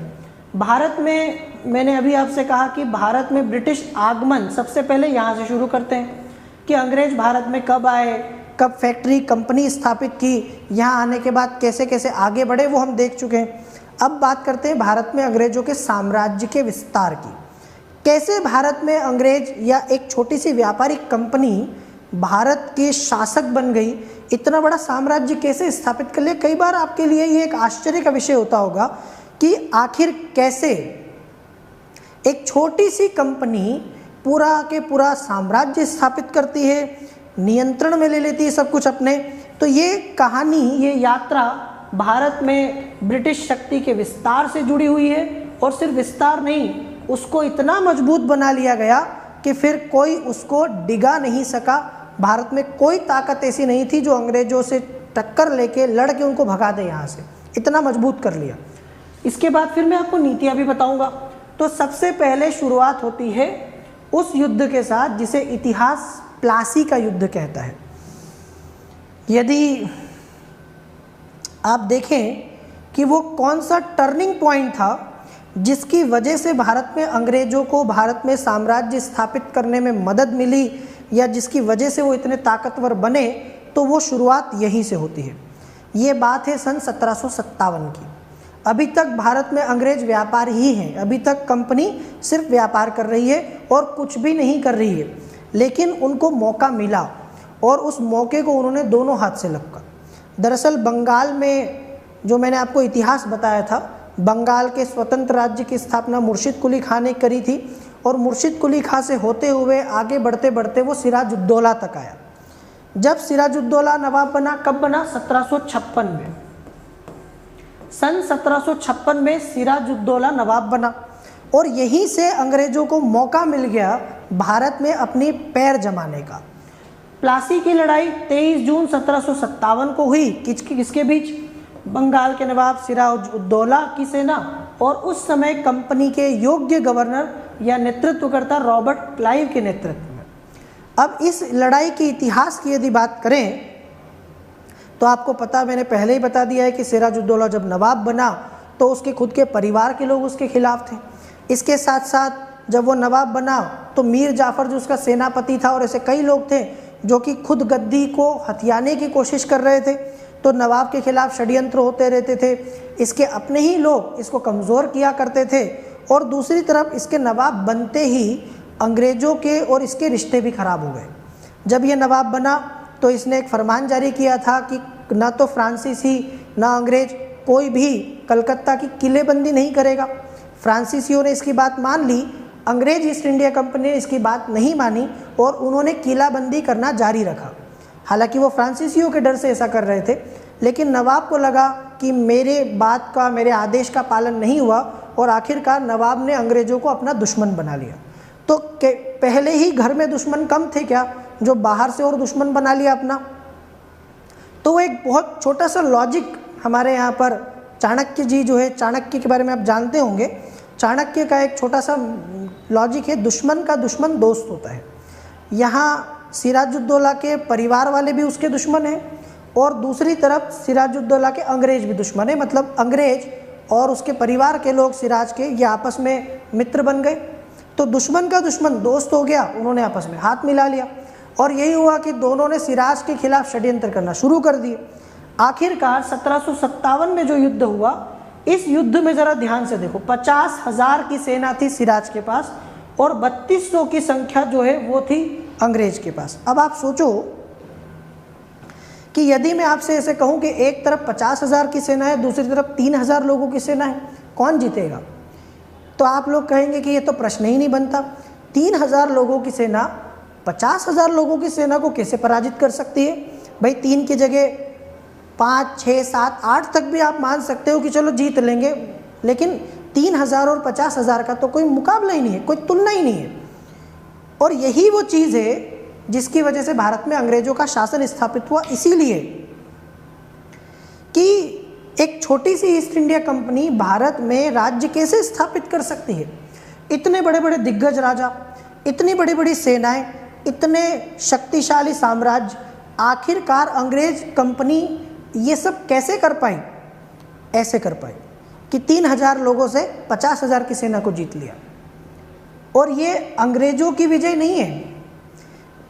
भारत में मैंने अभी आपसे कहा कि भारत में ब्रिटिश आगमन सबसे पहले यहाँ से शुरू करते हैं कि अंग्रेज भारत में कब आए, कब फैक्ट्री कंपनी स्थापित की, यहाँ आने के बाद कैसे कैसे आगे बढ़े, वो हम देख चुके हैं। अब बात करते हैं भारत में अंग्रेजों के साम्राज्य के विस्तार की। कैसे भारत में अंग्रेज या एक छोटी सी व्यापारिक कंपनी भारत के शासक बन गई, इतना बड़ा साम्राज्य कैसे स्थापित कर लिया। कई बार आपके लिए ये एक आश्चर्य का विषय होता होगा कि आखिर कैसे एक छोटी सी कंपनी पूरा के पूरा साम्राज्य स्थापित करती है, नियंत्रण में ले लेती है सब कुछ अपने। तो ये कहानी, ये यात्रा भारत में ब्रिटिश शक्ति के विस्तार से जुड़ी हुई है और सिर्फ विस्तार नहीं, उसको इतना मजबूत बना लिया गया कि फिर कोई उसको डिगा नहीं सका। भारत में कोई ताकत ऐसी नहीं थी जो अंग्रेजों से टक्कर लेके लड़ के उनको भगा दे यहाँ से, इतना मजबूत कर लिया। इसके बाद फिर मैं आपको नीतियाँ भी बताऊँगा। तो सबसे पहले शुरुआत होती है उस युद्ध के साथ जिसे इतिहास प्लासी का युद्ध कहता है। यदि आप देखें कि वो कौन सा टर्निंग पॉइंट था जिसकी वजह से भारत में अंग्रेजों को भारत में साम्राज्य स्थापित करने में मदद मिली या जिसकी वजह से वो इतने ताकतवर बने, तो वो शुरुआत यहीं से होती है। ये बात है सन 1757 की। अभी तक भारत में अंग्रेज व्यापार ही हैं, अभी तक कंपनी सिर्फ व्यापार कर रही है और कुछ भी नहीं कर रही है, लेकिन उनको मौका मिला और उस मौके को उन्होंने दोनों हाथ से लपका। दरअसल बंगाल में, जो मैंने आपको इतिहास बताया था, बंगाल के स्वतंत्र राज्य की स्थापना मुर्शिद कुली खां ने करी थी और मुर्शिद कुली खां से होते हुए आगे बढ़ते बढ़ते वो सिराजुद्दौला तक आया। जब सिराजुद्दौला नवाब बना, कब बना? 1756 में। सन 1756 में सिराजुद्दौला नवाब बना और यहीं से अंग्रेजों को मौका मिल गया भारत में अपनी पैर जमाने का। प्लासी की लड़ाई 23 जून 1757 को हुई। किसके बीच? बंगाल के नवाब सिराजुद्दौला की सेना और उस समय कंपनी के योग्य गवर्नर या नेतृत्वकर्ता रॉबर्ट क्लाइव के नेतृत्व में। अब इस लड़ाई के इतिहास की यदि बात करें तो आपको पता, मैंने पहले ही बता दिया है कि सिराजुद्दौला जब नवाब बना तो उसके खुद के परिवार के लोग उसके खिलाफ थे। इसके साथ साथ जब वो नवाब बना तो मीर जाफ़र जो उसका सेनापति था और ऐसे कई लोग थे जो कि खुद गद्दी को हथियाने की कोशिश कर रहे थे, तो नवाब के खिलाफ षड्यंत्र होते रहते थे। इसके अपने ही लोग इसको कमज़ोर किया करते थे और दूसरी तरफ इसके नवाब बनते ही अंग्रेज़ों के और इसके रिश्ते भी ख़राब हो गए। जब ये नवाब बना तो इसने एक फरमान जारी किया था कि ना तो फ्रांसीसी ना अंग्रेज़ कोई भी कलकत्ता की किलेबंदी नहीं करेगा। फ्रांसीसियों ने इसकी बात मान ली, अंग्रेज़ ईस्ट इंडिया कंपनी ने इसकी बात नहीं मानी और उन्होंने किलाबंदी करना जारी रखा। हालांकि वो फ्रांसीसियों के डर से ऐसा कर रहे थे, लेकिन नवाब को लगा कि मेरे बात का, मेरे आदेश का पालन नहीं हुआ और आखिरकार नवाब ने अंग्रेज़ों को अपना दुश्मन बना लिया। तो पहले ही घर में दुश्मन कम थे क्या, जो बाहर से और दुश्मन बना लिया अपना। तो वो एक बहुत छोटा सा लॉजिक हमारे यहाँ पर चाणक्य जी जो है, चाणक्य के बारे में आप जानते होंगे, चाणक्य का एक छोटा सा लॉजिक है, दुश्मन का दुश्मन दोस्त होता है। यहाँ सिराजुद्दौला के परिवार वाले भी उसके दुश्मन हैं और दूसरी तरफ सिराजुद्दौला के अंग्रेज़ भी दुश्मन है, मतलब अंग्रेज़ और उसके परिवार के लोग सिराज के ये आपस में मित्र बन गए। तो दुश्मन का दुश्मन दोस्त हो गया, उन्होंने आपस में हाथ मिला लिया और यही हुआ कि दोनों ने सिराज के खिलाफ षड्यंत्र करना शुरू कर दिए। आखिरकार 1757 में जो युद्ध हुआ, इस युद्ध में ज़रा ध्यान से देखो, 50,000 की सेना थी सिराज के पास और 3200 की संख्या जो है वो थी अंग्रेज के पास। अब आप सोचो कि यदि मैं आपसे ऐसे कहूं कि एक तरफ 50,000 की सेना है, दूसरी तरफ 3,000 लोगों की सेना है, कौन जीतेगा? तो आप लोग कहेंगे कि ये तो प्रश्न ही नहीं बनता। 3,000 लोगों की सेना 50,000 लोगों की सेना को कैसे पराजित कर सकती है? भाई 3 की जगह 5, 6, 7, 8 तक भी आप मान सकते हो कि चलो जीत लेंगे, लेकिन 3,000 और 50,000 का तो कोई मुकाबला ही नहीं है, कोई तुलना ही नहीं है। और यही वो चीज़ है जिसकी वजह से भारत में अंग्रेजों का शासन स्थापित हुआ, इसीलिए कि एक छोटी सी ईस्ट इंडिया कंपनी भारत में राज्य कैसे स्थापित कर सकती है। इतने बड़े बड़े दिग्गज राजा, इतनी बड़ी बड़ी सेनाएं, इतने शक्तिशाली साम्राज्य, आखिरकार अंग्रेज कंपनी ये सब कैसे कर पाई? ऐसे कर पाई कि 3,000 लोगों से 50,000 की सेना को जीत लिया। और ये अंग्रेजों की विजय नहीं है,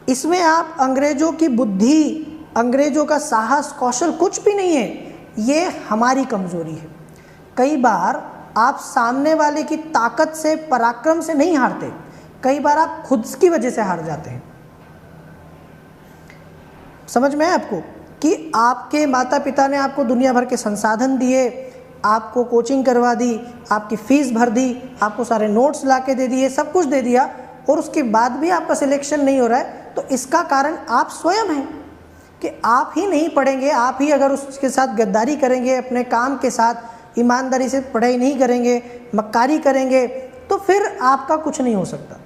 इसमें आप अंग्रेजों की बुद्धि, अंग्रेजों का साहस, कौशल कुछ भी नहीं है, ये हमारी कमज़ोरी है। कई बार आप सामने वाले की ताकत से, पराक्रम से नहीं हारते, कई बार आप खुद की वजह से हार जाते हैं। समझ में है आपको कि आपके माता पिता ने आपको दुनिया भर के संसाधन दिए, आपको कोचिंग करवा दी, आपकी फ़ीस भर दी, आपको सारे नोट्स ला के दे दिए, सब कुछ दे दिया, और उसके बाद भी आपका सिलेक्शन नहीं हो रहा है, तो इसका कारण आप स्वयं हैं कि आप ही नहीं पढ़ेंगे। आप ही अगर उसके साथ गद्दारी करेंगे, अपने काम के साथ ईमानदारी से पढ़ाई नहीं करेंगे, मक्कारी करेंगे, तो फिर आपका कुछ नहीं हो सकता।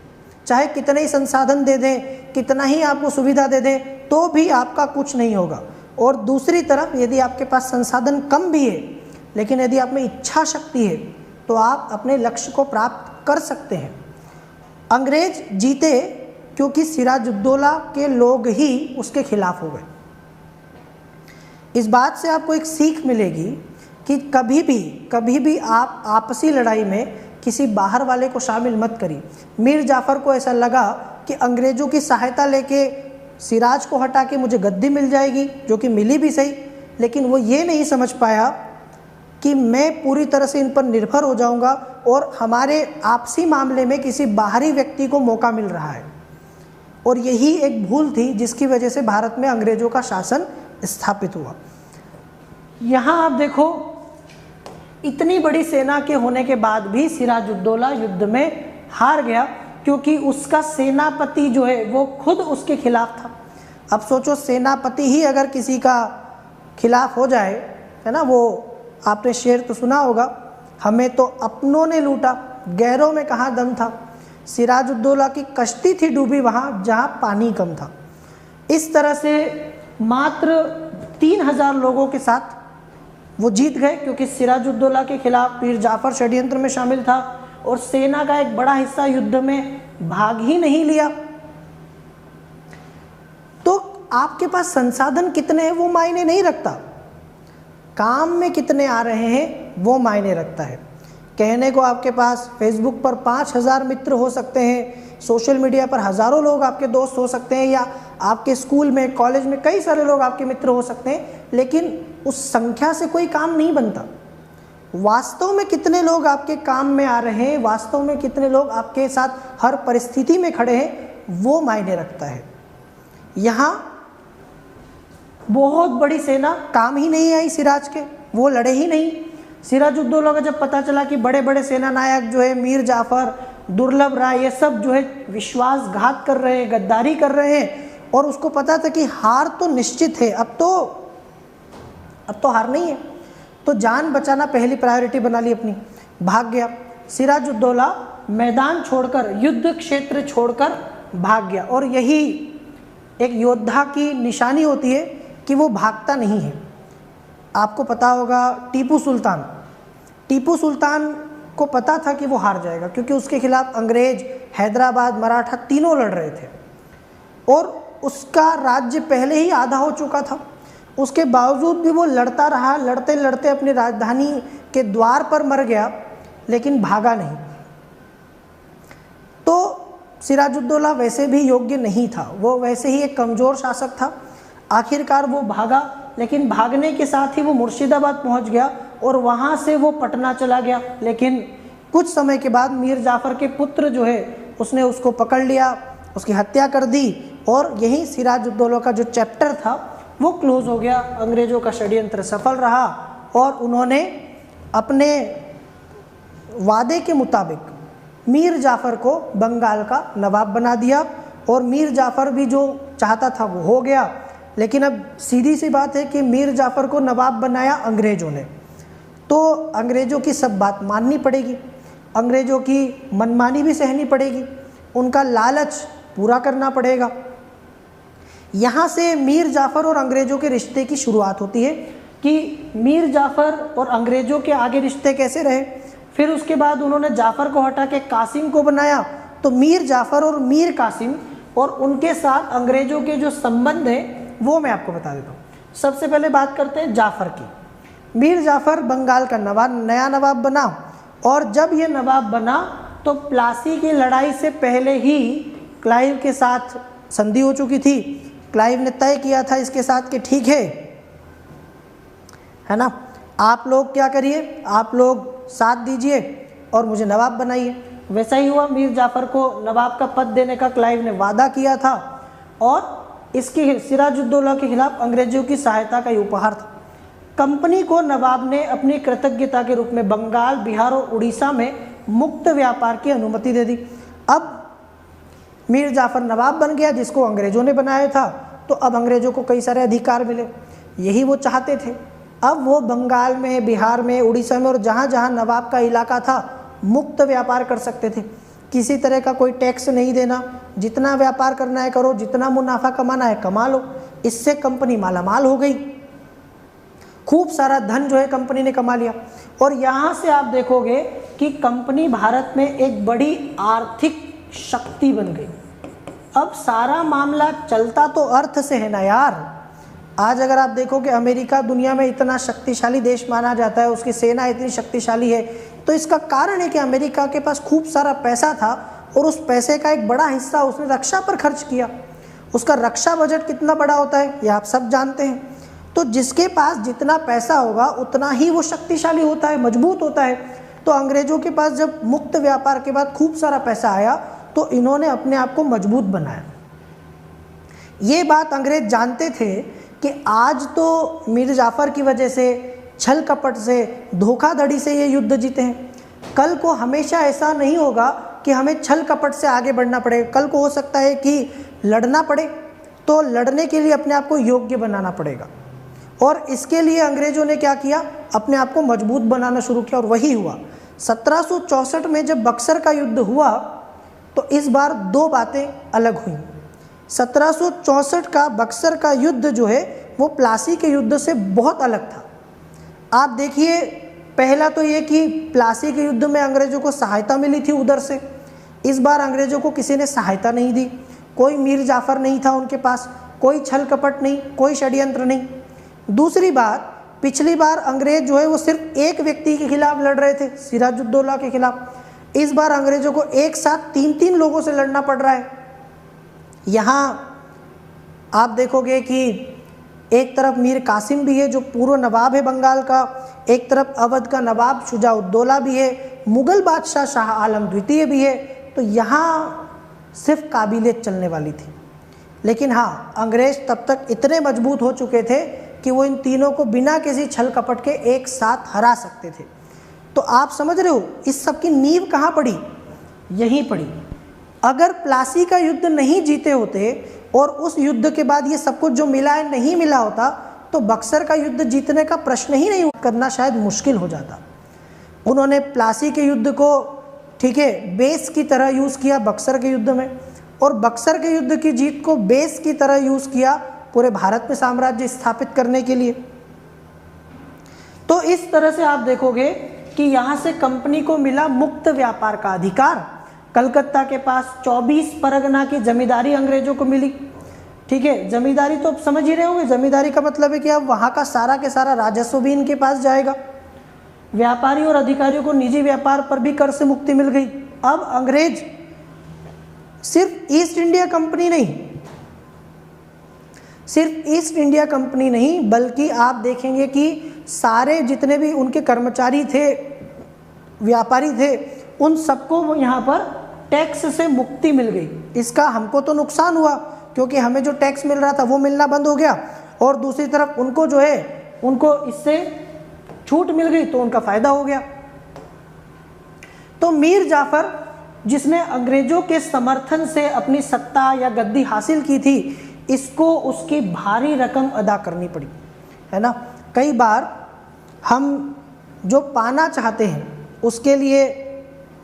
चाहे कितने ही संसाधन दे दें, कितना ही आपको सुविधा दे दें, तो भी आपका कुछ नहीं होगा। और दूसरी तरफ यदि आपके पास संसाधन कम भी है, लेकिन यदि आप में इच्छा शक्ति है, तो आप अपने लक्ष्य को प्राप्त कर सकते हैं। अंग्रेज जीते क्योंकि सिराजुद्दौला के लोग ही उसके खिलाफ हो गए। इस बात से आपको एक सीख मिलेगी कि कभी भी आप आपसी लड़ाई में किसी बाहर वाले को शामिल मत करिए। मीर जाफ़र को ऐसा लगा कि अंग्रेज़ों की सहायता लेके सिराज को हटा के मुझे गद्दी मिल जाएगी, जो कि मिली भी सही, लेकिन वो ये नहीं समझ पाया कि मैं पूरी तरह से इन पर निर्भर हो जाऊंगा और हमारे आपसी मामले में किसी बाहरी व्यक्ति को मौका मिल रहा है। और यही एक भूल थी जिसकी वजह से भारत में अंग्रेज़ों का शासन स्थापित हुआ। यहाँ आप देखो, इतनी बड़ी सेना के होने के बाद भी सिराजुद्दौला युद्ध में हार गया, क्योंकि उसका सेनापति जो है वो खुद उसके खिलाफ था। अब सोचो, सेनापति ही अगर किसी का खिलाफ हो जाए, है ना, वो आपने शेर तो सुना होगा, हमें तो अपनों ने लूटा, गैरों में कहाँ दम था। सिराजुद्दौला की कश्ती थी डूबी वहाँ जहाँ पानी कम था। इस तरह से मात्र 3,000 लोगों के साथ वो जीत गए, क्योंकि सिराजुद्दौला के खिलाफ मीर जाफ़र षड्यंत्र में शामिल था और सेना का एक बड़ा हिस्सा युद्ध में भाग ही नहीं लिया। तो आपके पास संसाधन कितने हैं वो मायने नहीं रखता, काम में कितने आ रहे हैं वो मायने रखता है। कहने को आपके पास फेसबुक पर 5000 मित्र हो सकते हैं, सोशल मीडिया पर हज़ारों लोग आपके दोस्त हो सकते हैं, या आपके स्कूल में कॉलेज में कई सारे लोग आपके मित्र हो सकते हैं, लेकिन उस संख्या से कोई काम नहीं बनता। वास्तव में कितने लोग आपके काम में आ रहे हैं, वास्तव में कितने लोग आपके साथ हर परिस्थिति में खड़े हैं, वो मायने रखता है। यहाँ बहुत बड़ी सेना काम ही नहीं आई सिराज के, वो लड़े ही नहीं। सिराजुद्दौला का जब पता चला कि बड़े बड़े सेना नायक जो है मीर जाफ़र, दुर्लभ राय, ये सब जो है विश्वासघात कर रहे हैं, गद्दारी कर रहे हैं, और उसको पता था कि हार तो निश्चित है, अब तो हार नहीं है, तो जान बचाना पहली प्रायोरिटी बना ली अपनी, भाग गया। सिराजुद्दौला मैदान छोड़कर, युद्ध क्षेत्र छोड़कर भाग गया। और यही एक योद्धा की निशानी होती है कि वो भागता नहीं है। आपको पता होगा टीपू सुल्तान को पता था कि वो हार जाएगा, क्योंकि उसके खिलाफ अंग्रेज, हैदराबाद, मराठा तीनों लड़ रहे थे, और उसका राज्य पहले ही आधा हो चुका था। उसके बावजूद भी वो लड़ता रहा, लड़ते लड़ते अपनी राजधानी के द्वार पर मर गया, लेकिन भागा नहीं। तो सिराजुद्दौला वैसे भी योग्य नहीं था, वो वैसे ही एक कमज़ोर शासक था। आखिरकार वो भागा, लेकिन भागने के साथ ही वो मुर्शिदाबाद पहुंच गया, और वहाँ से वो पटना चला गया। लेकिन कुछ समय के बाद मीर जाफ़र के पुत्र जो है उसने उसको पकड़ लिया, उसकी हत्या कर दी, और यही सिराजुद्दौला का जो चैप्टर था वो क्लोज़ हो गया। अंग्रेज़ों का षड्यंत्र सफल रहा, और उन्होंने अपने वादे के मुताबिक मीर जाफ़र को बंगाल का नवाब बना दिया, और मीर जाफ़र भी जो चाहता था वो हो गया। लेकिन अब सीधी सी बात है कि मीर जाफ़र को नवाब बनाया अंग्रेज़ों ने, तो अंग्रेज़ों की सब बात माननी पड़ेगी, अंग्रेज़ों की मनमानी भी सहनी पड़ेगी, उनका लालच पूरा करना पड़ेगा। यहाँ से मीर जाफ़र और अंग्रेज़ों के रिश्ते की शुरुआत होती है कि मीर जाफ़र और अंग्रेज़ों के आगे रिश्ते कैसे रहे। फिर उसके बाद उन्होंने जाफ़र को हटा के कासिम को बनाया, तो मीर जाफ़र और मीर कासिम और उनके साथ अंग्रेज़ों के जो संबंध हैं वो मैं आपको बता देता हूँ। सबसे पहले बात करते हैं जाफ़र की। मीर जाफ़र बंगाल का नया नवाब बना, और जब ये नवाब बना तो प्लासी की लड़ाई से पहले ही क्लाइव के साथ संधि हो चुकी थी। क्लाइव ने तय किया था इसके साथ कि ठीक है ना, आप लोग क्या करिए, आप लोग साथ दीजिए और मुझे नवाब बनाइए। वैसा ही हुआ, मीर जाफ़र को नवाब का पद देने का क्लाइव ने वादा किया था, और इसके सिराजुद्दौला के खिलाफ अंग्रेजों की सहायता का ये उपहार था। कंपनी को नवाब ने अपनी कृतज्ञता के रूप में बंगाल, बिहार और उड़ीसा में मुक्त व्यापार की अनुमति दे दी। अब मीर जाफ़र नवाब बन गया जिसको अंग्रेज़ों ने बनाया था, तो अब अंग्रेज़ों को कई सारे अधिकार मिले, यही वो चाहते थे। अब वो बंगाल में, बिहार में, उड़ीसा में और जहाँ जहाँ नवाब का इलाका था मुक्त व्यापार कर सकते थे, किसी तरह का कोई टैक्स नहीं देना, जितना व्यापार करना है करो, जितना मुनाफा कमाना है कमा लो। इससे कंपनी मालामाल हो गई, खूब सारा धन जो है कंपनी ने कमा लिया। और यहाँ से आप देखोगे कि कंपनी भारत में एक बड़ी आर्थिक शक्ति बन गई। अब सारा मामला चलता तो अर्थ से है ना यार। आज अगर आप देखो कि अमेरिका दुनिया में इतना शक्तिशाली देश माना जाता है, उसकी सेना इतनी शक्तिशाली है, तो इसका कारण है कि अमेरिका के पास खूब सारा पैसा था, और उस पैसे का एक बड़ा हिस्सा उसने रक्षा पर खर्च किया। उसका रक्षा बजट कितना बड़ा होता है ये आप सब जानते हैं। तो जिसके पास जितना पैसा होगा उतना ही वो शक्तिशाली होता है, मजबूत होता है। तो अंग्रेज़ों के पास जब मुक्त व्यापार के बाद खूब सारा पैसा आया तो इन्होंने अपने आप को मजबूत बनाया। ये बात अंग्रेज जानते थे कि आज तो मीर जाफ़र की वजह से, छल कपट से, धोखाधड़ी से ये युद्ध जीते हैं, कल को हमेशा ऐसा नहीं होगा कि हमें छल कपट से आगे बढ़ना पड़े। कल को हो सकता है कि लड़ना पड़े, तो लड़ने के लिए अपने आप को योग्य बनाना पड़ेगा। और इसके लिए अंग्रेज़ों ने क्या किया, अपने आप को मजबूत बनाना शुरू किया, और वही हुआ। 1764 में जब बक्सर का युद्ध हुआ तो इस बार दो बातें अलग हुई। 1764 का बक्सर का युद्ध जो है वो प्लासी के युद्ध से बहुत अलग था। आप देखिए, पहला तो ये कि प्लासी के युद्ध में अंग्रेज़ों को सहायता मिली थी उधर से, इस बार अंग्रेज़ों को किसी ने सहायता नहीं दी। कोई मीर जाफ़र नहीं था उनके पास, कोई छल कपट नहीं, कोई षड्यंत्र नहीं। दूसरी बात, पिछली बार अंग्रेज जो है वो सिर्फ एक व्यक्ति के खिलाफ लड़ रहे थे, सिराजुद्दौला के खिलाफ। इस बार अंग्रेजों को एक साथ 3-3 लोगों से लड़ना पड़ रहा है। यहाँ आप देखोगे कि एक तरफ मीर कासिम भी है जो पूर्व नवाब है बंगाल का, एक तरफ अवध का नवाब शुजाउद्दौला भी है, मुगल बादशाह शाह आलम द्वितीय भी है। तो यहाँ सिर्फ काबिलियत चलने वाली थी। लेकिन हाँ, अंग्रेज तब तक इतने मजबूत हो चुके थे कि वो इन तीनों को बिना किसी छल कपट के एक साथ हरा सकते थे। तो आप समझ रहे हो इस सब की नींव कहाँ पड़ी? यहीं पड़ी। अगर प्लासी का युद्ध नहीं जीते होते और उस युद्ध के बाद ये सब कुछ जो मिला है नहीं मिला होता, तो बक्सर का युद्ध जीतने का प्रश्न ही नहीं करना शायद मुश्किल हो जाता। उन्होंने प्लासी के युद्ध को, ठीक है, बेस की तरह यूज़ किया बक्सर के युद्ध में, और बक्सर के युद्ध की जीत को बेस की तरह यूज़ किया पूरे भारत में साम्राज्य स्थापित करने के लिए। तो इस तरह से आप देखोगे कि यहाँ से कंपनी को मिला मुक्त व्यापार का अधिकार। कलकत्ता के पास 24 परगना की जमींदारी अंग्रेजों को मिली। ठीक है, जमींदारी तो आप समझ ही रहे होंगे, जमींदारी का मतलब है कि अब वहाँ का सारा के सारा राजस्व भी इनके पास जाएगा। व्यापारी और अधिकारियों को निजी व्यापार पर भी कर से मुक्ति मिल गई। अब अंग्रेज सिर्फ ईस्ट इंडिया कंपनी नहीं, बल्कि आप देखेंगे कि सारे जितने भी उनके कर्मचारी थे, व्यापारी थे, उन सबको वो यहाँ पर टैक्स से मुक्ति मिल गई। इसका हमको तो नुकसान हुआ क्योंकि हमें जो टैक्स मिल रहा था वो मिलना बंद हो गया, और दूसरी तरफ उनको जो है उनको इससे छूट मिल गई तो उनका फ़ायदा हो गया। तो मीर जाफ़र जिसने अंग्रेज़ों के समर्थन से अपनी सत्ता या गद्दी हासिल की थी, इसको उसकी भारी रकम अदा करनी पड़ी, है ना। कई बार हम जो पाना चाहते हैं उसके लिए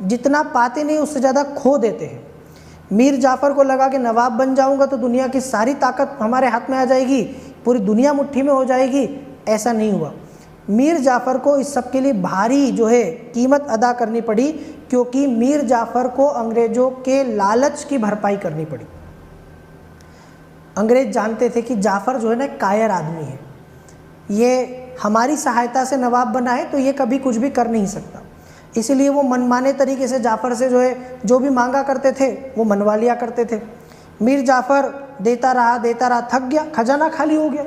जितना पाते नहीं उससे ज़्यादा खो देते हैं। मीर जाफ़र को लगा कि नवाब बन जाऊंगा तो दुनिया की सारी ताकत हमारे हाथ में आ जाएगी, पूरी दुनिया मुट्ठी में हो जाएगी। ऐसा नहीं हुआ। मीर जाफ़र को इस सब के लिए भारी जो है कीमत अदा करनी पड़ी, क्योंकि मीर जाफ़र को अंग्रेज़ों के लालच की भरपाई करनी पड़ी। अंग्रेज जानते थे कि जाफ़र जो है ना कायर आदमी है, ये हमारी सहायता से नवाब बना है तो ये कभी कुछ भी कर नहीं सकता। इसीलिए वो मनमाने तरीके से जाफ़र से जो है जो भी मांगा करते थे वो मनवा लिया करते थे। मीर जाफ़र देता रहा, थक गया, खजाना खाली हो गया,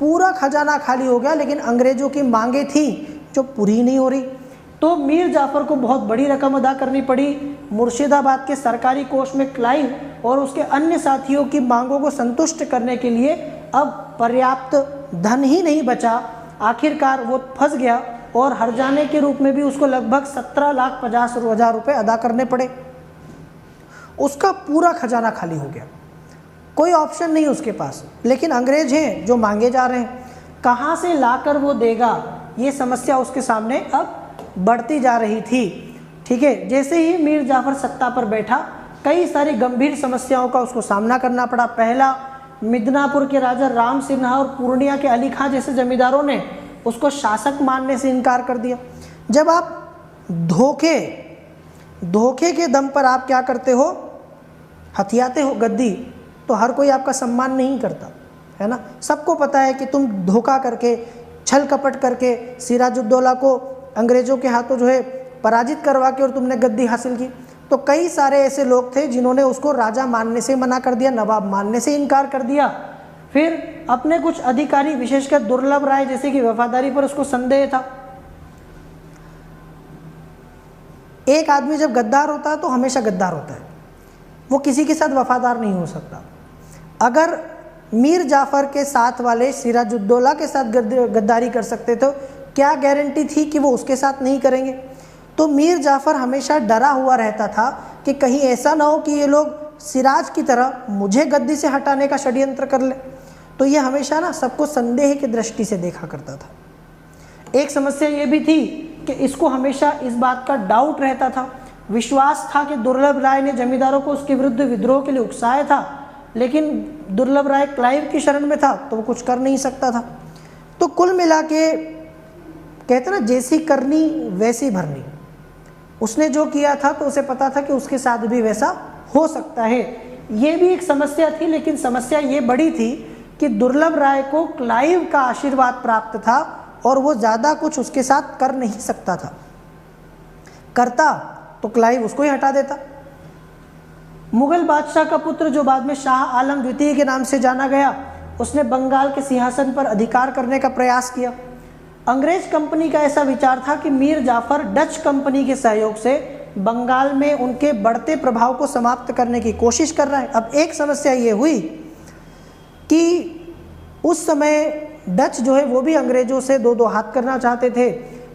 पूरा खजाना खाली हो गया, लेकिन अंग्रेज़ों की मांगे थी जो पूरी नहीं हो रही। तो मीर जाफ़र को बहुत बड़ी रकम अदा करनी पड़ी। मुर्शिदाबाद के सरकारी कोष में क्लाइव और उसके अन्य साथियों की मांगों को संतुष्ट करने के लिए अब पर्याप्त धन ही नहीं बचा। आखिरकार वो फंस गया और हर्जाने के रूप में भी उसको लगभग 17,50,000 रुपये अदा करने पड़े। उसका पूरा खजाना खाली हो गया, कोई ऑप्शन नहीं उसके पास। लेकिन अंग्रेज हैं जो मांगे जा रहे हैं, कहाँ से लाकर वो देगा, ये समस्या उसके सामने अब बढ़ती जा रही थी। ठीक है, जैसे ही मीर जाफ़र सत्ता पर बैठा, कई सारी गंभीर समस्याओं का उसको सामना करना पड़ा। पहला, मिदनापुर के राजा राम सिन्हा और पूर्णिया के अली खां जैसे जमींदारों ने उसको शासक मानने से इनकार कर दिया। जब आप धोखे के दम पर आप क्या करते हो, हथियाते हो गद्दी, तो हर कोई आपका सम्मान नहीं करता, है ना। सबको पता है कि तुम धोखा करके, छल कपट करके सिराजुद्दौला को अंग्रेज़ों के हाथों जो है पराजित करवा के और तुमने गद्दी हासिल की। तो कई सारे ऐसे लोग थे जिन्होंने उसको राजा मानने से मना कर दिया, नवाब मानने से इनकार कर दिया। फिर अपने कुछ अधिकारी, विशेषकर दुर्लभ राय जैसे कि वफादारी पर उसको संदेह था। एक आदमी जब गद्दार होता है तो हमेशा गद्दार होता है, वो किसी के साथ वफादार नहीं हो सकता। अगर मीर जाफ़र के साथ वाले सिराजुद्दौला के साथ गद्दारी कर सकते तो क्या गारंटी थी कि वो उसके साथ नहीं करेंगे। तो मीर जाफ़र हमेशा डरा हुआ रहता था कि कहीं ऐसा ना हो कि ये लोग सिराज की तरह मुझे गद्दी से हटाने का षड्यंत्र कर ले। तो ये हमेशा ना सबको संदेह की दृष्टि से देखा करता था। एक समस्या ये भी थी कि इसको हमेशा इस बात का डाउट रहता था, विश्वास था कि दुर्लभ राय ने जमींदारों को उसके विरुद्ध विद्रोह के लिए उकसाया था, लेकिन दुर्लभ राय क्लाइव की शरण में था तो वो कुछ कर नहीं सकता था। तो कुल मिला के कहते ना, जैसी करनी वैसी भरनी। उसने जो किया था तो उसे पता था कि उसके साथ भी वैसा हो सकता है। ये भी एक समस्या थी, लेकिन समस्या ये बड़ी थी कि दुर्लभ राय को क्लाइव का आशीर्वाद प्राप्त था और वो ज़्यादा कुछ उसके साथ कर नहीं सकता था। करता तो क्लाइव उसको ही हटा देता। मुगल बादशाह का पुत्र, जो बाद में शाह आलम द्वितीय के नाम से जाना गया, उसने बंगाल के सिंहासन पर अधिकार करने का प्रयास किया। अंग्रेज कंपनी का ऐसा विचार था कि मीर जाफर डच कंपनी के सहयोग से बंगाल में उनके बढ़ते प्रभाव को समाप्त करने की कोशिश कर रहा है। अब एक समस्या ये हुई कि उस समय डच जो है वो भी अंग्रेजों से दो दो हाथ करना चाहते थे।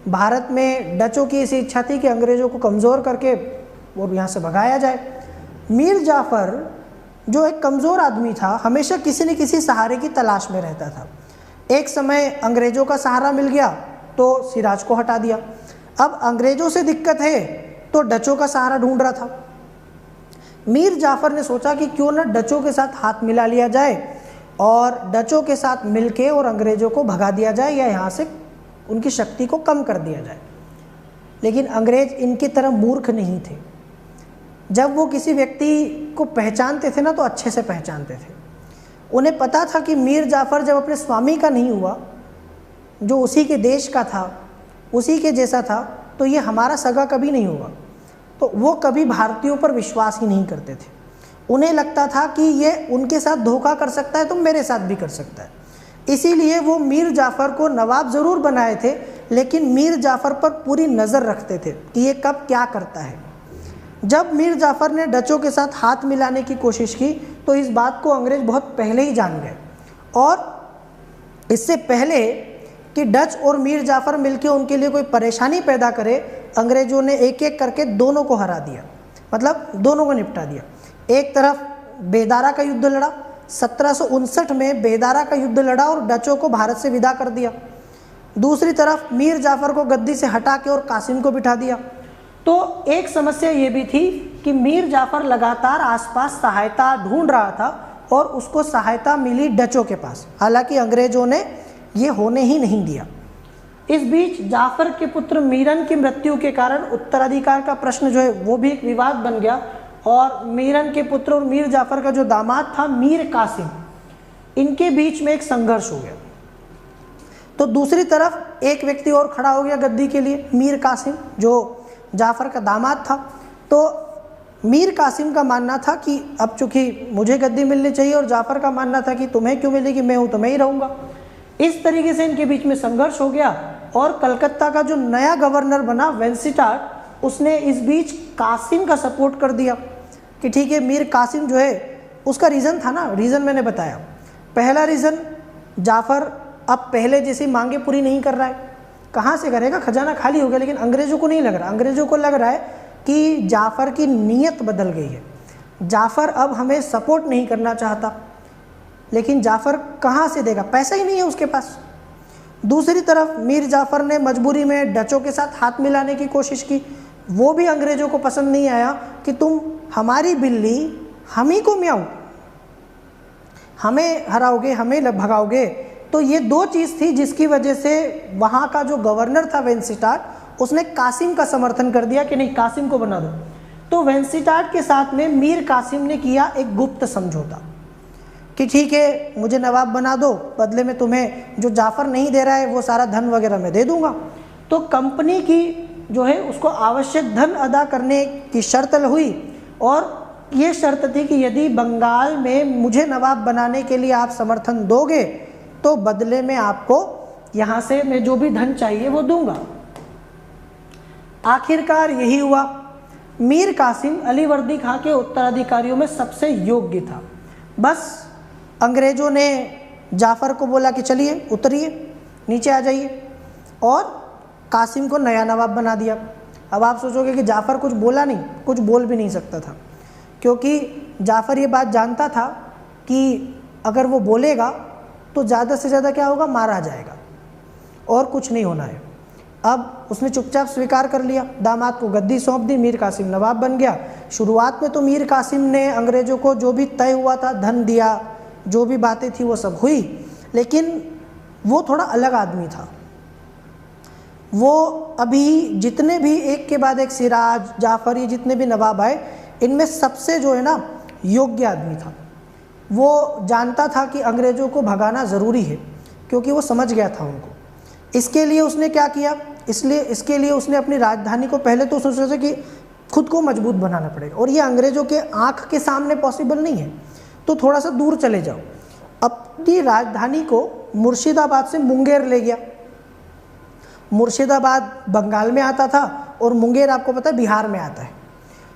भारत में डचों की ऐसी इच्छा थी कि अंग्रेजों को कमज़ोर करके और यहाँ से भगाया जाए। मीर जाफ़र जो एक कमज़ोर आदमी था, हमेशा किसी न किसी सहारे की तलाश में रहता था। एक समय अंग्रेज़ों का सहारा मिल गया तो सिराज को हटा दिया। अब अंग्रेज़ों से दिक्कत है तो डचों का सहारा ढूंढ रहा था। मीर जाफ़र ने सोचा कि क्यों न डचों के साथ हाथ मिला लिया जाए और डचों के साथ मिलके और अंग्रेज़ों को भगा दिया जाए या यहाँ से उनकी शक्ति को कम कर दिया जाए। लेकिन अंग्रेज़ इनकी तरह मूर्ख नहीं थे। जब वो किसी व्यक्ति को पहचानते थे ना तो अच्छे से पहचानते थे। उन्हें पता था कि मीर जाफ़र जब अपने स्वामी का नहीं हुआ, जो उसी के देश का था, उसी के जैसा था, तो ये हमारा सगा कभी नहीं होगा। तो वो कभी भारतीयों पर विश्वास ही नहीं करते थे। उन्हें लगता था कि ये उनके साथ धोखा कर सकता है तो मेरे साथ भी कर सकता है। इसीलिए वो मीर जाफ़र को नवाब ज़रूर बनाए थे, लेकिन मीर जाफ़र पर पूरी नज़र रखते थे कि ये कब क्या करता है। जब मीर जाफ़र ने डचों के साथ हाथ मिलाने की कोशिश की तो इस बात को अंग्रेज़ बहुत पहले ही जान गए और इससे पहले कि डच और मीर जाफ़र मिलकर उनके लिए कोई परेशानी पैदा करे, अंग्रेज़ों ने एक एक करके दोनों को हरा दिया, मतलब दोनों को निपटा दिया। एक तरफ बेदारा का युद्ध लड़ा, 1759 में बेदारा का युद्ध लड़ा और डचों को भारत से विदा कर दिया। दूसरी तरफ मीर जाफ़र को गद्दी से हटा के और कासिम को बिठा दिया। तो एक समस्या ये भी थी कि मीर जाफ़र लगातार आसपास सहायता ढूंढ रहा था और उसको सहायता मिली डचों के पास, हालांकि अंग्रेज़ों ने ये होने ही नहीं दिया। इस बीच जाफ़र के पुत्र मीरन की मृत्यु के कारण उत्तराधिकार का प्रश्न जो है वो भी एक विवाद बन गया और मीरन के पुत्र और मीर जाफ़र का जो दामाद था मीर कासिम, इनके बीच में एक संघर्ष हो गया। तो दूसरी तरफ एक व्यक्ति और खड़ा हो गया गद्दी के लिए, मीर कासिम, जो जाफ़र का दामाद था। तो मीर कासिम का मानना था कि अब चूँकि मुझे गद्दी मिलनी चाहिए और जाफ़र का मानना था कि तुम्हें क्यों मिलेगी, मैं हूँ तो मैं ही रहूँगा। इस तरीके से इनके बीच में संघर्ष हो गया और कलकत्ता का जो नया गवर्नर बना वेंसिटाट, उसने इस बीच कासिम का सपोर्ट कर दिया कि ठीक है, मीर कासिम जो है, उसका रीज़न था ना, रीज़न मैंने बताया। पहला रीज़न, जाफ़र अब पहले जैसी मांगे पूरी नहीं कर रहा है, कहाँ से करेगा, खजाना खाली हो गया। लेकिन अंग्रेज़ों को नहीं लग रहा, अंग्रेज़ों को लग रहा है कि जाफ़र की नीयत बदल गई है, जाफ़र अब हमें सपोर्ट नहीं करना चाहता। लेकिन जाफ़र कहाँ से देगा, पैसा ही नहीं है उसके पास। दूसरी तरफ मीर जाफ़र ने मजबूरी में डचों के साथ हाथ मिलाने की कोशिश की, वो भी अंग्रेज़ों को पसंद नहीं आया कि तुम हमारी बिल्ली हम ही को म्याऊं, हमें हराओगे, हमें भगाओगे। तो ये दो चीज़ थी जिसकी वजह से वहाँ का जो गवर्नर था वेंसिटाट, उसने कासिम का समर्थन कर दिया कि नहीं, कासिम को बना दो। तो वेंसिटाट के साथ में मीर कासिम ने किया एक गुप्त समझौता कि ठीक है, मुझे नवाब बना दो, बदले में तुम्हें जो जाफ़र नहीं दे रहा है वो सारा धन वगैरह मैं दे दूंगा। तो कंपनी की जो है उसको आवश्यक धन अदा करने की शर्त हुई और ये शर्त थी कि यदि बंगाल में मुझे नवाब बनाने के लिए आप समर्थन दोगे तो बदले में आपको यहाँ से मैं जो भी धन चाहिए वो दूंगा। आखिरकार यही हुआ। मीर कासिम अली वर्दी खां के उत्तराधिकारियों में सबसे योग्य था। बस अंग्रेज़ों ने जाफ़र को बोला कि चलिए उतरिए, नीचे आ जाइए, और कासिम को नया नवाब बना दिया। अब आप सोचोगे कि जाफ़र कुछ बोला नहीं, कुछ बोल भी नहीं सकता था, क्योंकि जाफ़र ये बात जानता था कि अगर वो बोलेगा तो ज़्यादा से ज़्यादा क्या होगा, मारा जाएगा और कुछ नहीं होना है। अब उसने चुपचाप स्वीकार कर लिया, दामाद को गद्दी सौंप दी, मीर कासिम नवाब बन गया। शुरुआत में तो मीर कासिम ने अंग्रेज़ों को जो भी तय हुआ था धन दिया, जो भी बातें थी वो सब हुई, लेकिन वो थोड़ा अलग आदमी था। वो अभी जितने भी एक के बाद एक सिराज, जाफ़र, ये जितने भी नवाब आए, इनमें सबसे जो है ना योग्य आदमी था। वो जानता था कि अंग्रेज़ों को भगाना ज़रूरी है, क्योंकि वो समझ गया था उनको। इसके लिए उसने क्या किया, इसके लिए उसने अपनी राजधानी को, पहले तो उसने सोचा कि खुद को मजबूत बनाना पड़ेगा, और ये अंग्रेज़ों के आँख के सामने पॉसिबल नहीं है, तो थोड़ा सा दूर चले जाओ। अपनी राजधानी को मुर्शिदाबाद से मुंगेर ले गया। मुर्शिदाबाद बंगाल में आता था और मुंगेर आपको पता है बिहार में आता है।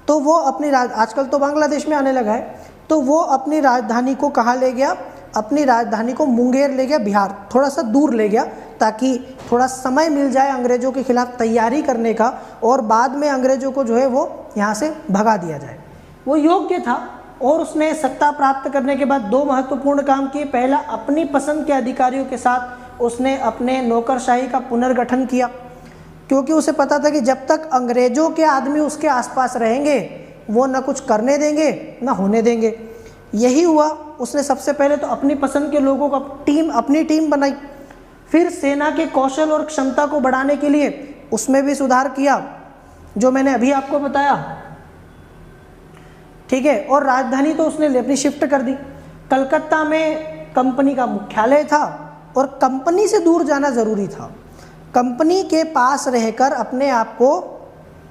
तो वो अपनी आजकल तो बांग्लादेश में आने लगा है, तो वो अपनी राजधानी को कहाँ ले गया, अपनी राजधानी को मुंगेर ले गया, बिहार, थोड़ा सा दूर ले गया, ताकि थोड़ा समय मिल जाए अंग्रेज़ों के खिलाफ तैयारी करने का, और बाद में अंग्रेज़ों को जो है वो यहाँ से भगा दिया जाए। वो योग्य था, और उसने सत्ता प्राप्त करने के बाद दो महत्वपूर्ण काम किए। पहला, अपनी पसंद के अधिकारियों के साथ उसने अपने नौकरशाही का पुनर्गठन किया, क्योंकि उसे पता था कि जब तक अंग्रेज़ों के आदमी उसके आसपास रहेंगे वो न कुछ करने देंगे न होने देंगे। यही हुआ। उसने सबसे पहले तो अपनी पसंद के लोगों का अपनी टीम बनाई। फिर सेना के कौशल और क्षमता को बढ़ाने के लिए उसमें भी सुधार किया, जो मैंने अभी आपको बताया, ठीक है। और राजधानी तो उसने अपनी शिफ्ट कर दी। कलकत्ता में कंपनी का मुख्यालय था, और कंपनी से दूर जाना ज़रूरी था। कंपनी के पास रहकर अपने आप को,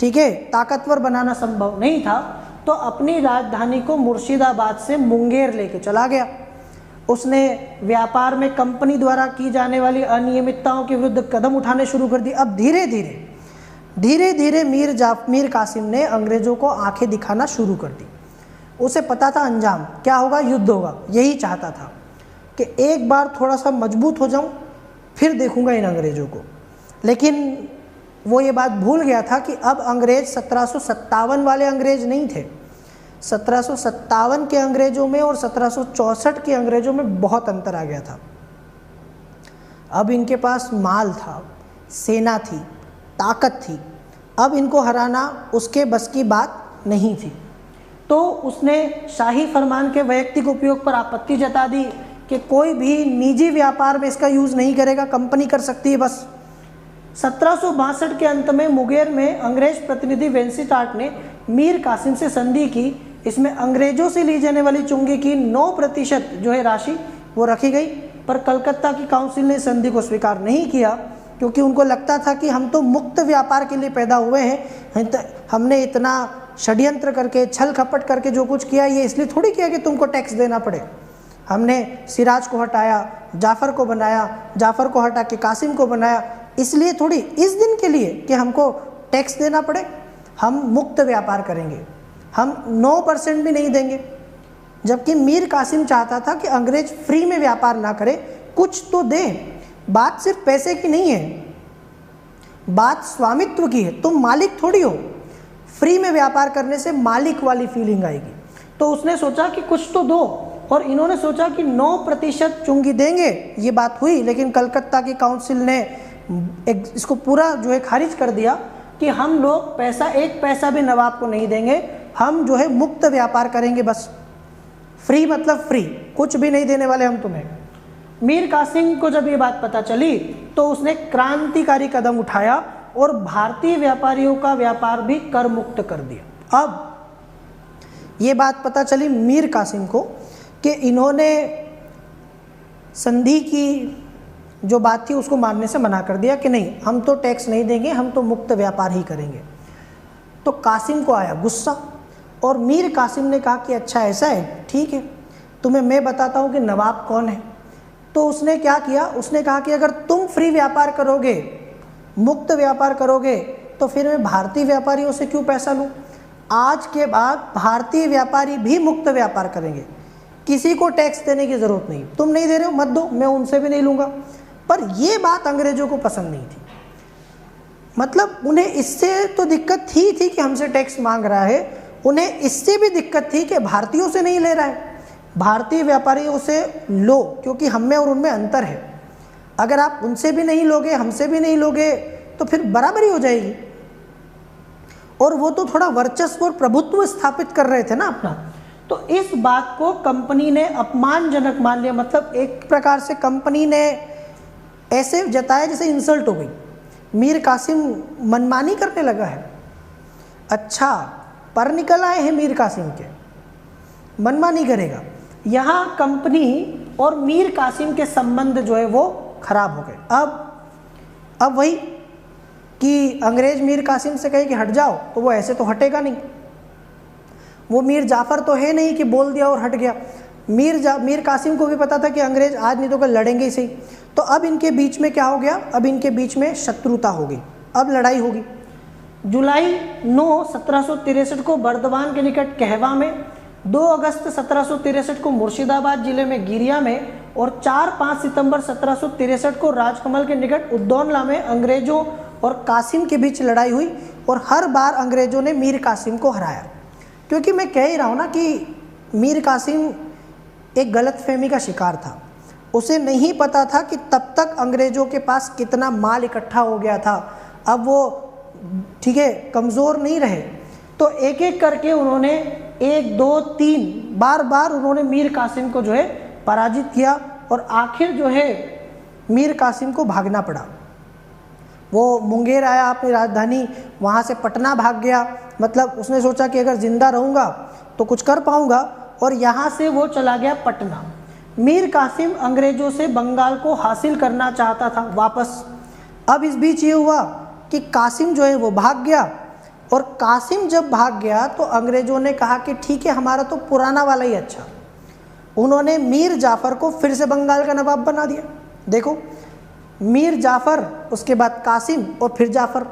ठीक है, ताकतवर बनाना संभव नहीं था, तो अपनी राजधानी को मुर्शिदाबाद से मुंगेर लेके चला गया। उसने व्यापार में कंपनी द्वारा की जाने वाली अनियमितताओं के विरुद्ध कदम उठाने शुरू कर दिए। अब धीरे धीरे मीर कासिम ने अंग्रेज़ों को आंखें दिखाना शुरू कर दी। उसे पता था अंजाम क्या होगा, युद्ध होगा। यही चाहता था कि एक बार थोड़ा सा मजबूत हो जाऊं, फिर देखूंगा इन अंग्रेज़ों को। लेकिन वो ये बात भूल गया था कि अब अंग्रेज़ 1757 वाले अंग्रेज़ नहीं थे। 1757 के अंग्रेज़ों में और 1764 के अंग्रेज़ों में बहुत अंतर आ गया था। अब इनके पास माल था, सेना थी, ताकत थी। अब इनको हराना उसके बस की बात नहीं थी। तो उसने शाही फरमान के वैयक्तिक उपयोग पर आपत्ति जता दी कि कोई भी निजी व्यापार में इसका यूज़ नहीं करेगा, कंपनी कर सकती है बस। 1762 के अंत में मुंगेर में अंग्रेज प्रतिनिधि वेंसीटाट ने मीर कासिम से संधि की। इसमें अंग्रेजों से ली जाने वाली चुंगी की 9% जो है राशि वो रखी गई, पर कलकत्ता की काउंसिल ने संधि को स्वीकार नहीं किया, क्योंकि उनको लगता था कि हम तो मुक्त व्यापार के लिए पैदा हुए हैं, हमने इतना षड्यंत्र करके, छल कपट करके जो कुछ किया, ये इसलिए थोड़ी किया कि तुमको टैक्स देना पड़े। हमने सिराज को हटाया, जाफ़र को बनाया, जाफ़र को हटा के कासिम को बनाया, इसलिए थोड़ी, इस दिन के लिए कि हमको टैक्स देना पड़े। हम मुक्त व्यापार करेंगे, हम 9% भी नहीं देंगे। जबकि मीर कासिम चाहता था कि अंग्रेज फ्री में व्यापार ना करे, कुछ तो दे। बात सिर्फ पैसे की नहीं है, बात स्वामित्व की है। तुम मालिक थोड़ी हो, फ्री में व्यापार करने से मालिक वाली फीलिंग आएगी। तो उसने सोचा कि कुछ तो दो, और इन्होंने सोचा कि 9% चुंगी देंगे। ये बात हुई, लेकिन कलकत्ता की काउंसिल ने इसको पूरा जो है खारिज कर दिया कि हम लोग एक पैसा भी नवाब को नहीं देंगे, हम जो है मुक्त व्यापार करेंगे बस। फ्री मतलब फ्री, कुछ भी नहीं देने वाले हम तुम्हें। मीर कासिम को जब ये बात पता चली तो उसने क्रांतिकारी कदम उठाया और भारतीय व्यापारियों का व्यापार भी कर मुक्त कर दिया। अब ये बात पता चली मीर कासिम को कि इन्होंने संधि की जो बात थी उसको मानने से मना कर दिया कि नहीं, हम तो टैक्स नहीं देंगे, हम तो मुक्त व्यापार ही करेंगे। तो कासिम को आया गुस्सा, और मीर कासिम ने कहा कि अच्छा ऐसा है, ठीक है, तुम्हें मैं बताता हूँ कि नवाब कौन है। तो उसने क्या किया, उसने कहा कि अगर तुम फ्री व्यापार करोगे, मुक्त व्यापार करोगे, तो फिर मैं भारतीय व्यापारियों से क्यों पैसा लूँ। आज के बाद भारतीय व्यापारी भी मुक्त व्यापार करेंगे, किसी को टैक्स देने की ज़रूरत नहीं। तुम नहीं दे रहे हो, मत दो, मैं उनसे भी नहीं लूँगा। पर यह बात अंग्रेज़ों को पसंद नहीं थी। मतलब उन्हें इससे तो दिक्कत थी कि हमसे टैक्स मांग रहा है, उन्हें इससे भी दिक्कत थी कि भारतीयों से नहीं ले रहा है, भारतीय व्यापारियों से लो, क्योंकि हम में और उनमें अंतर है। अगर आप उनसे भी नहीं लोगे, हमसे भी नहीं लोगे, तो फिर बराबरी हो जाएगी। और वो तो थोड़ा वर्चस्व और प्रभुत्व स्थापित कर रहे थे ना अपना। तो इस बात को कंपनी ने अपमानजनक मान लिया। मतलब एक प्रकार से कंपनी ने ऐसे जताया जैसे इंसल्ट हो गई। मीर कासिम मनमानी करने लगा है। अच्छा, पर निकल आए हैं मीर कासिम के, मनमानी करेगा। यहाँ कंपनी और मीर कासिम के संबंध जो है वो खराब हो गए। अब वही कि अंग्रेज मीर कासिम से कहे कि हट जाओ, तो वो ऐसे तो हटेगा नहीं। वो मीर जाफ़र तो है नहीं कि बोल दिया और हट गया। मीर कासिम को भी पता था कि अंग्रेज आज नहीं तो कल लड़ेंगे ही सही। तो अब इनके बीच में क्या हो गया, अब इनके बीच में शत्रुता हो गई, अब लड़ाई होगी। जुलाई 9 1763 को बर्दवान के निकट कहवा में, 2 अगस्त 1763 को मुर्शिदाबाद जिले में गिरिया में और 4-5 सितंबर 1763 को राजकमल के निकट उद्दौला में अंग्रेजों और कासिम के बीच लड़ाई हुई और हर बार अंग्रेजों ने मीर कासिम को हराया। क्योंकि मैं कह ही रहा हूँ ना कि मीर कासिम एक गलतफहमी का शिकार था। उसे नहीं पता था कि तब तक अंग्रेज़ों के पास कितना माल इकट्ठा हो गया था। अब वो ठीक है कमज़ोर नहीं रहे, तो एक एक करके उन्होंने 1 2 3 बार उन्होंने मीर कासिम को जो है पराजित किया और आखिर जो है मीर कासिम को भागना पड़ा। वो मुंगेर आया अपनी राजधानी, वहाँ से पटना भाग गया। मतलब उसने सोचा कि अगर ज़िंदा रहूँगा तो कुछ कर पाऊँगा, और यहाँ से वो चला गया पटना। मीर कासिम अंग्रेज़ों से बंगाल को हासिल करना चाहता था वापस। अब इस बीच ये हुआ कि कासिम जो है वो भाग गया, और कासिम जब भाग गया तो अंग्रेज़ों ने कहा कि ठीक है हमारा तो पुराना वाला ही अच्छा। उन्होंने मीर जाफ़र को फिर से बंगाल का नवाब बना दिया। देखो मीर जाफ़र, उसके बाद कासिम और फिर जाफ़र।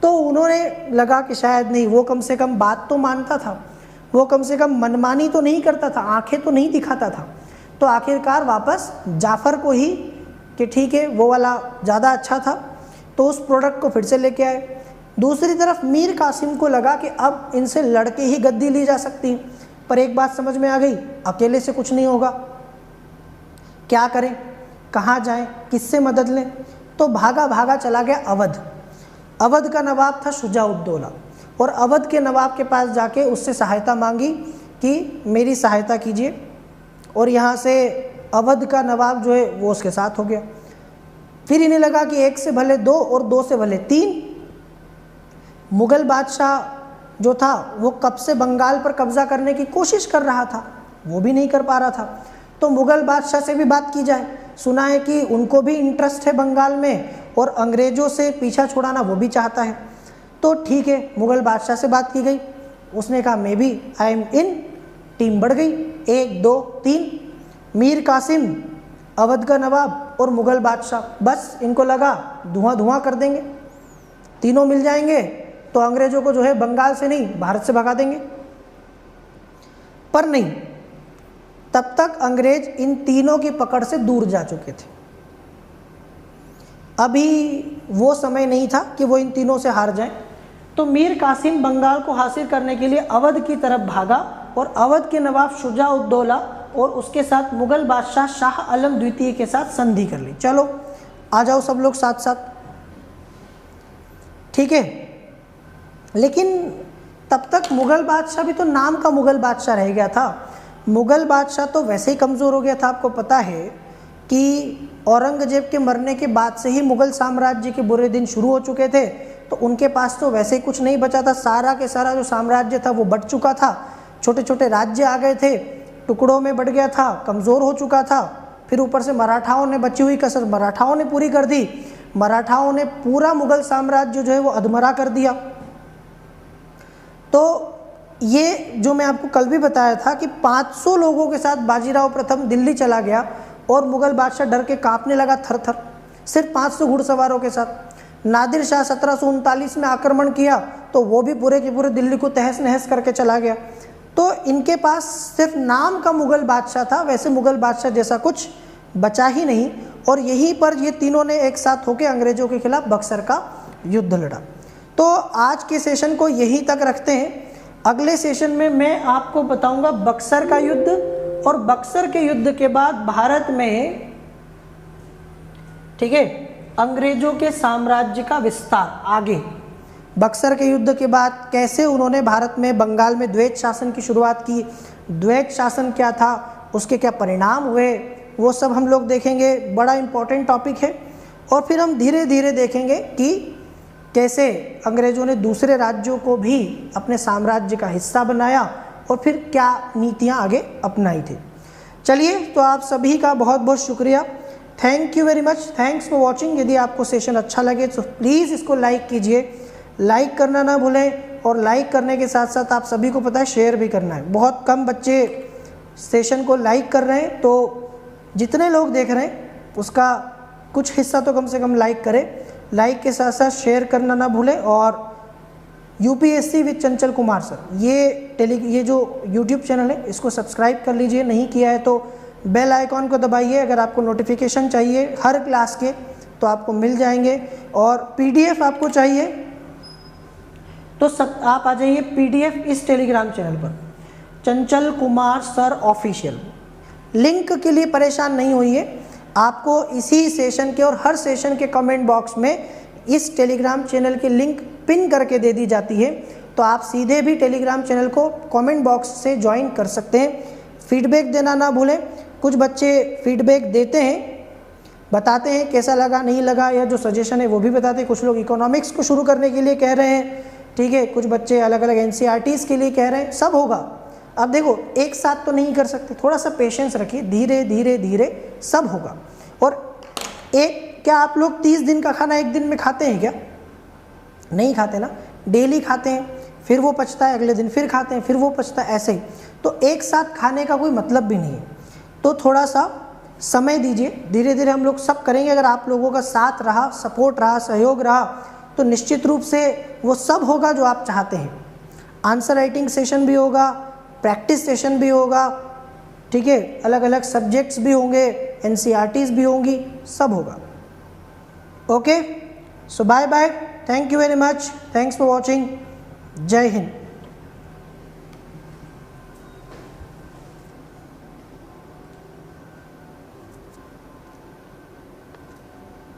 तो उन्होंने लगा कि शायद नहीं, वो कम से कम बात तो मानता था, वो कम से कम मनमानी तो नहीं करता था, आंखें तो नहीं दिखाता था। तो आखिरकार वापस जाफ़र को ही कि ठीक है वो वाला ज़्यादा अच्छा था, तो उस प्रोडक्ट को फिर से लेके आए। दूसरी तरफ मीर कासिम को लगा कि अब इनसे लड़के ही गद्दी ली जा सकती है, पर एक बात समझ में आ गई, अकेले से कुछ नहीं होगा। क्या करें, कहाँ जाएं, किससे मदद लें? तो भागा चला गया अवध। अवध का नवाब था शुजा-उद-दौला, और अवध के नवाब के पास जाके उससे सहायता मांगी कि मेरी सहायता कीजिए, और यहाँ से अवध का नवाब जो है वो उसके साथ हो गया। फिर इन्हें लगा कि 1 से भले 2 और 2 से भले 3। मुग़ल बादशाह जो था वो कब से बंगाल पर कब्ज़ा करने की कोशिश कर रहा था, वो भी नहीं कर पा रहा था। तो मुग़ल बादशाह से भी बात की जाए, सुना है कि उनको भी इंटरेस्ट है बंगाल में, और अंग्रेज़ों से पीछा छुड़ाना वो भी चाहता है। तो ठीक है, मुग़ल बादशाह से बात की गई, उसने कहा मैं भी आई एम इन। टीम बढ़ गई, 1 2 3, मीर कासिम, अवध का नवाब और मुग़ल बादशाह। बस इनको लगा धुआं कर देंगे, तीनों मिल जाएंगे तो अंग्रेज़ों को जो है बंगाल से नहीं भारत से भगा देंगे। पर नहीं, तब तक अंग्रेज इन तीनों की पकड़ से दूर जा चुके थे। अभी वो समय नहीं था कि वो इन तीनों से हार जाएं। तो मीर कासिम बंगाल को हासिल करने के लिए अवध की तरफ भागा, और अवध के नवाब शुजा-उद-दौला और उसके साथ मुग़ल बादशाह शाह आलम द्वितीय के साथ संधि कर ली। चलो आ जाओ सब लोग साथ साथ, ठीक है। लेकिन तब तक मुग़ल बादशाह भी तो नाम का मुग़ल बादशाह रह गया था। मुग़ल बादशाह तो वैसे ही कमज़ोर हो गया था। आपको पता है कि औरंगज़ेब के मरने के बाद से ही मुग़ल साम्राज्य के बुरे दिन शुरू हो चुके थे, तो उनके पास तो वैसे ही कुछ नहीं बचा था। सारा के सारा जो साम्राज्य था वो बट चुका था, छोटे छोटे राज्य आ गए थे, टुकड़ों में बट गया था, कमज़ोर हो चुका था। फिर ऊपर से मराठाओं ने बची हुई कसर मराठाओं ने पूरी कर दी। मराठाओं ने पूरा मुग़ल साम्राज्य जो है वो अधमरा कर दिया। तो ये जो मैं आपको कल भी बताया था कि 500 लोगों के साथ बाजीराव प्रथम दिल्ली चला गया, और मुग़ल बादशाह डर के कांपने लगा थर-थर, सिर्फ 500 घुड़सवारों के साथ। नादिर शाह 1739 में आक्रमण किया तो वो भी पूरे के पूरे दिल्ली को तहस नहस करके चला गया। तो इनके पास सिर्फ नाम का मुग़ल बादशाह था, वैसे मुग़ल बादशाह जैसा कुछ बचा ही नहीं। और यहीं पर ये तीनों ने एक साथ होकर अंग्रेज़ों के खिलाफ बक्सर का युद्ध लड़ा। तो आज के सेशन को यहीं तक रखते हैं। अगले सेशन में मैं आपको बताऊंगा बक्सर का युद्ध, और बक्सर के युद्ध के बाद भारत में, ठीक है, अंग्रेजों के साम्राज्य का विस्तार आगे। बक्सर के युद्ध के बाद कैसे उन्होंने भारत में बंगाल में द्वैत शासन की शुरुआत की, द्वैत शासन क्या था, उसके क्या परिणाम हुए, वो सब हम लोग देखेंगे। बड़ा इम्पोर्टेंट टॉपिक है। और फिर हम धीरे धीरे देखेंगे कि कैसे अंग्रेज़ों ने दूसरे राज्यों को भी अपने साम्राज्य का हिस्सा बनाया, और फिर क्या नीतियाँ आगे अपनाई थी। चलिए, तो आप सभी का बहुत बहुत शुक्रिया, thank you very much, thanks for watching. यदि आपको सेशन अच्छा लगे तो प्लीज़ इसको लाइक कीजिए, लाइक करना ना भूलें, और लाइक करने के साथ साथ आप सभी को पता है शेयर भी करना है। बहुत कम बच्चे सेशन को लाइक कर रहे हैं, तो जितने लोग देख रहे हैं उसका कुछ हिस्सा तो कम से कम लाइक करें। लाइक के साथ साथ शेयर करना ना भूलें। और UPSC with Chanchal Kumar sir, ये जो यूट्यूब चैनल है इसको सब्सक्राइब कर लीजिए, नहीं किया है तो बेल आइकॉन को दबाइए। अगर आपको नोटिफिकेशन चाहिए हर क्लास के तो आपको मिल जाएंगे। और पीडीएफ आपको चाहिए तो आप आ जाइए पीडीएफ इस टेलीग्राम चैनल पर, Chanchal Kumar sir official. Link के लिए परेशान नहीं होइए, आपको इसी सेशन के और हर सेशन के कमेंट बॉक्स में इस टेलीग्राम चैनल की लिंक पिन करके दे दी जाती है, तो आप सीधे भी टेलीग्राम चैनल को कमेंट बॉक्स से ज्वाइन कर सकते हैं। फीडबैक देना ना भूलें, कुछ बच्चे फीडबैक देते हैं, बताते हैं कैसा लगा नहीं लगा, या जो सजेशन है वो भी बताते हैं। कुछ लोग इकोनॉमिक्स को शुरू करने के लिए कह रहे हैं, ठीक है, कुछ बच्चे अलग अलग एनसीईआरटीज़ के लिए कह रहे हैं, सब होगा। अब देखो, एक साथ तो नहीं कर सकते, थोड़ा सा पेशेंस रखिए, धीरे धीरे धीरे सब होगा। और क्या आप लोग 30 दिन का खाना एक दिन में खाते हैं क्या? नहीं खाते ना, डेली खाते हैं, फिर वो पचता है, अगले दिन फिर खाते हैं, फिर वो पचता है, ऐसे ही। तो एक साथ खाने का कोई मतलब भी नहीं है, तो थोड़ा सा समय दीजिए, धीरे धीरे हम लोग सब करेंगे। अगर आप लोगों का साथ रहा, सपोर्ट रहा, सहयोग रहा, तो निश्चित रूप से वो सब होगा जो आप चाहते हैं। आंसर राइटिंग सेशन भी होगा, प्रैक्टिस सेशन भी होगा, ठीक है, अलग अलग सब्जेक्ट्स भी होंगे, एनसीईआरटीज़ भी होंगी, सब होगा। Okay, so bye bye, thank you very much, thanks for watching, जय हिंद।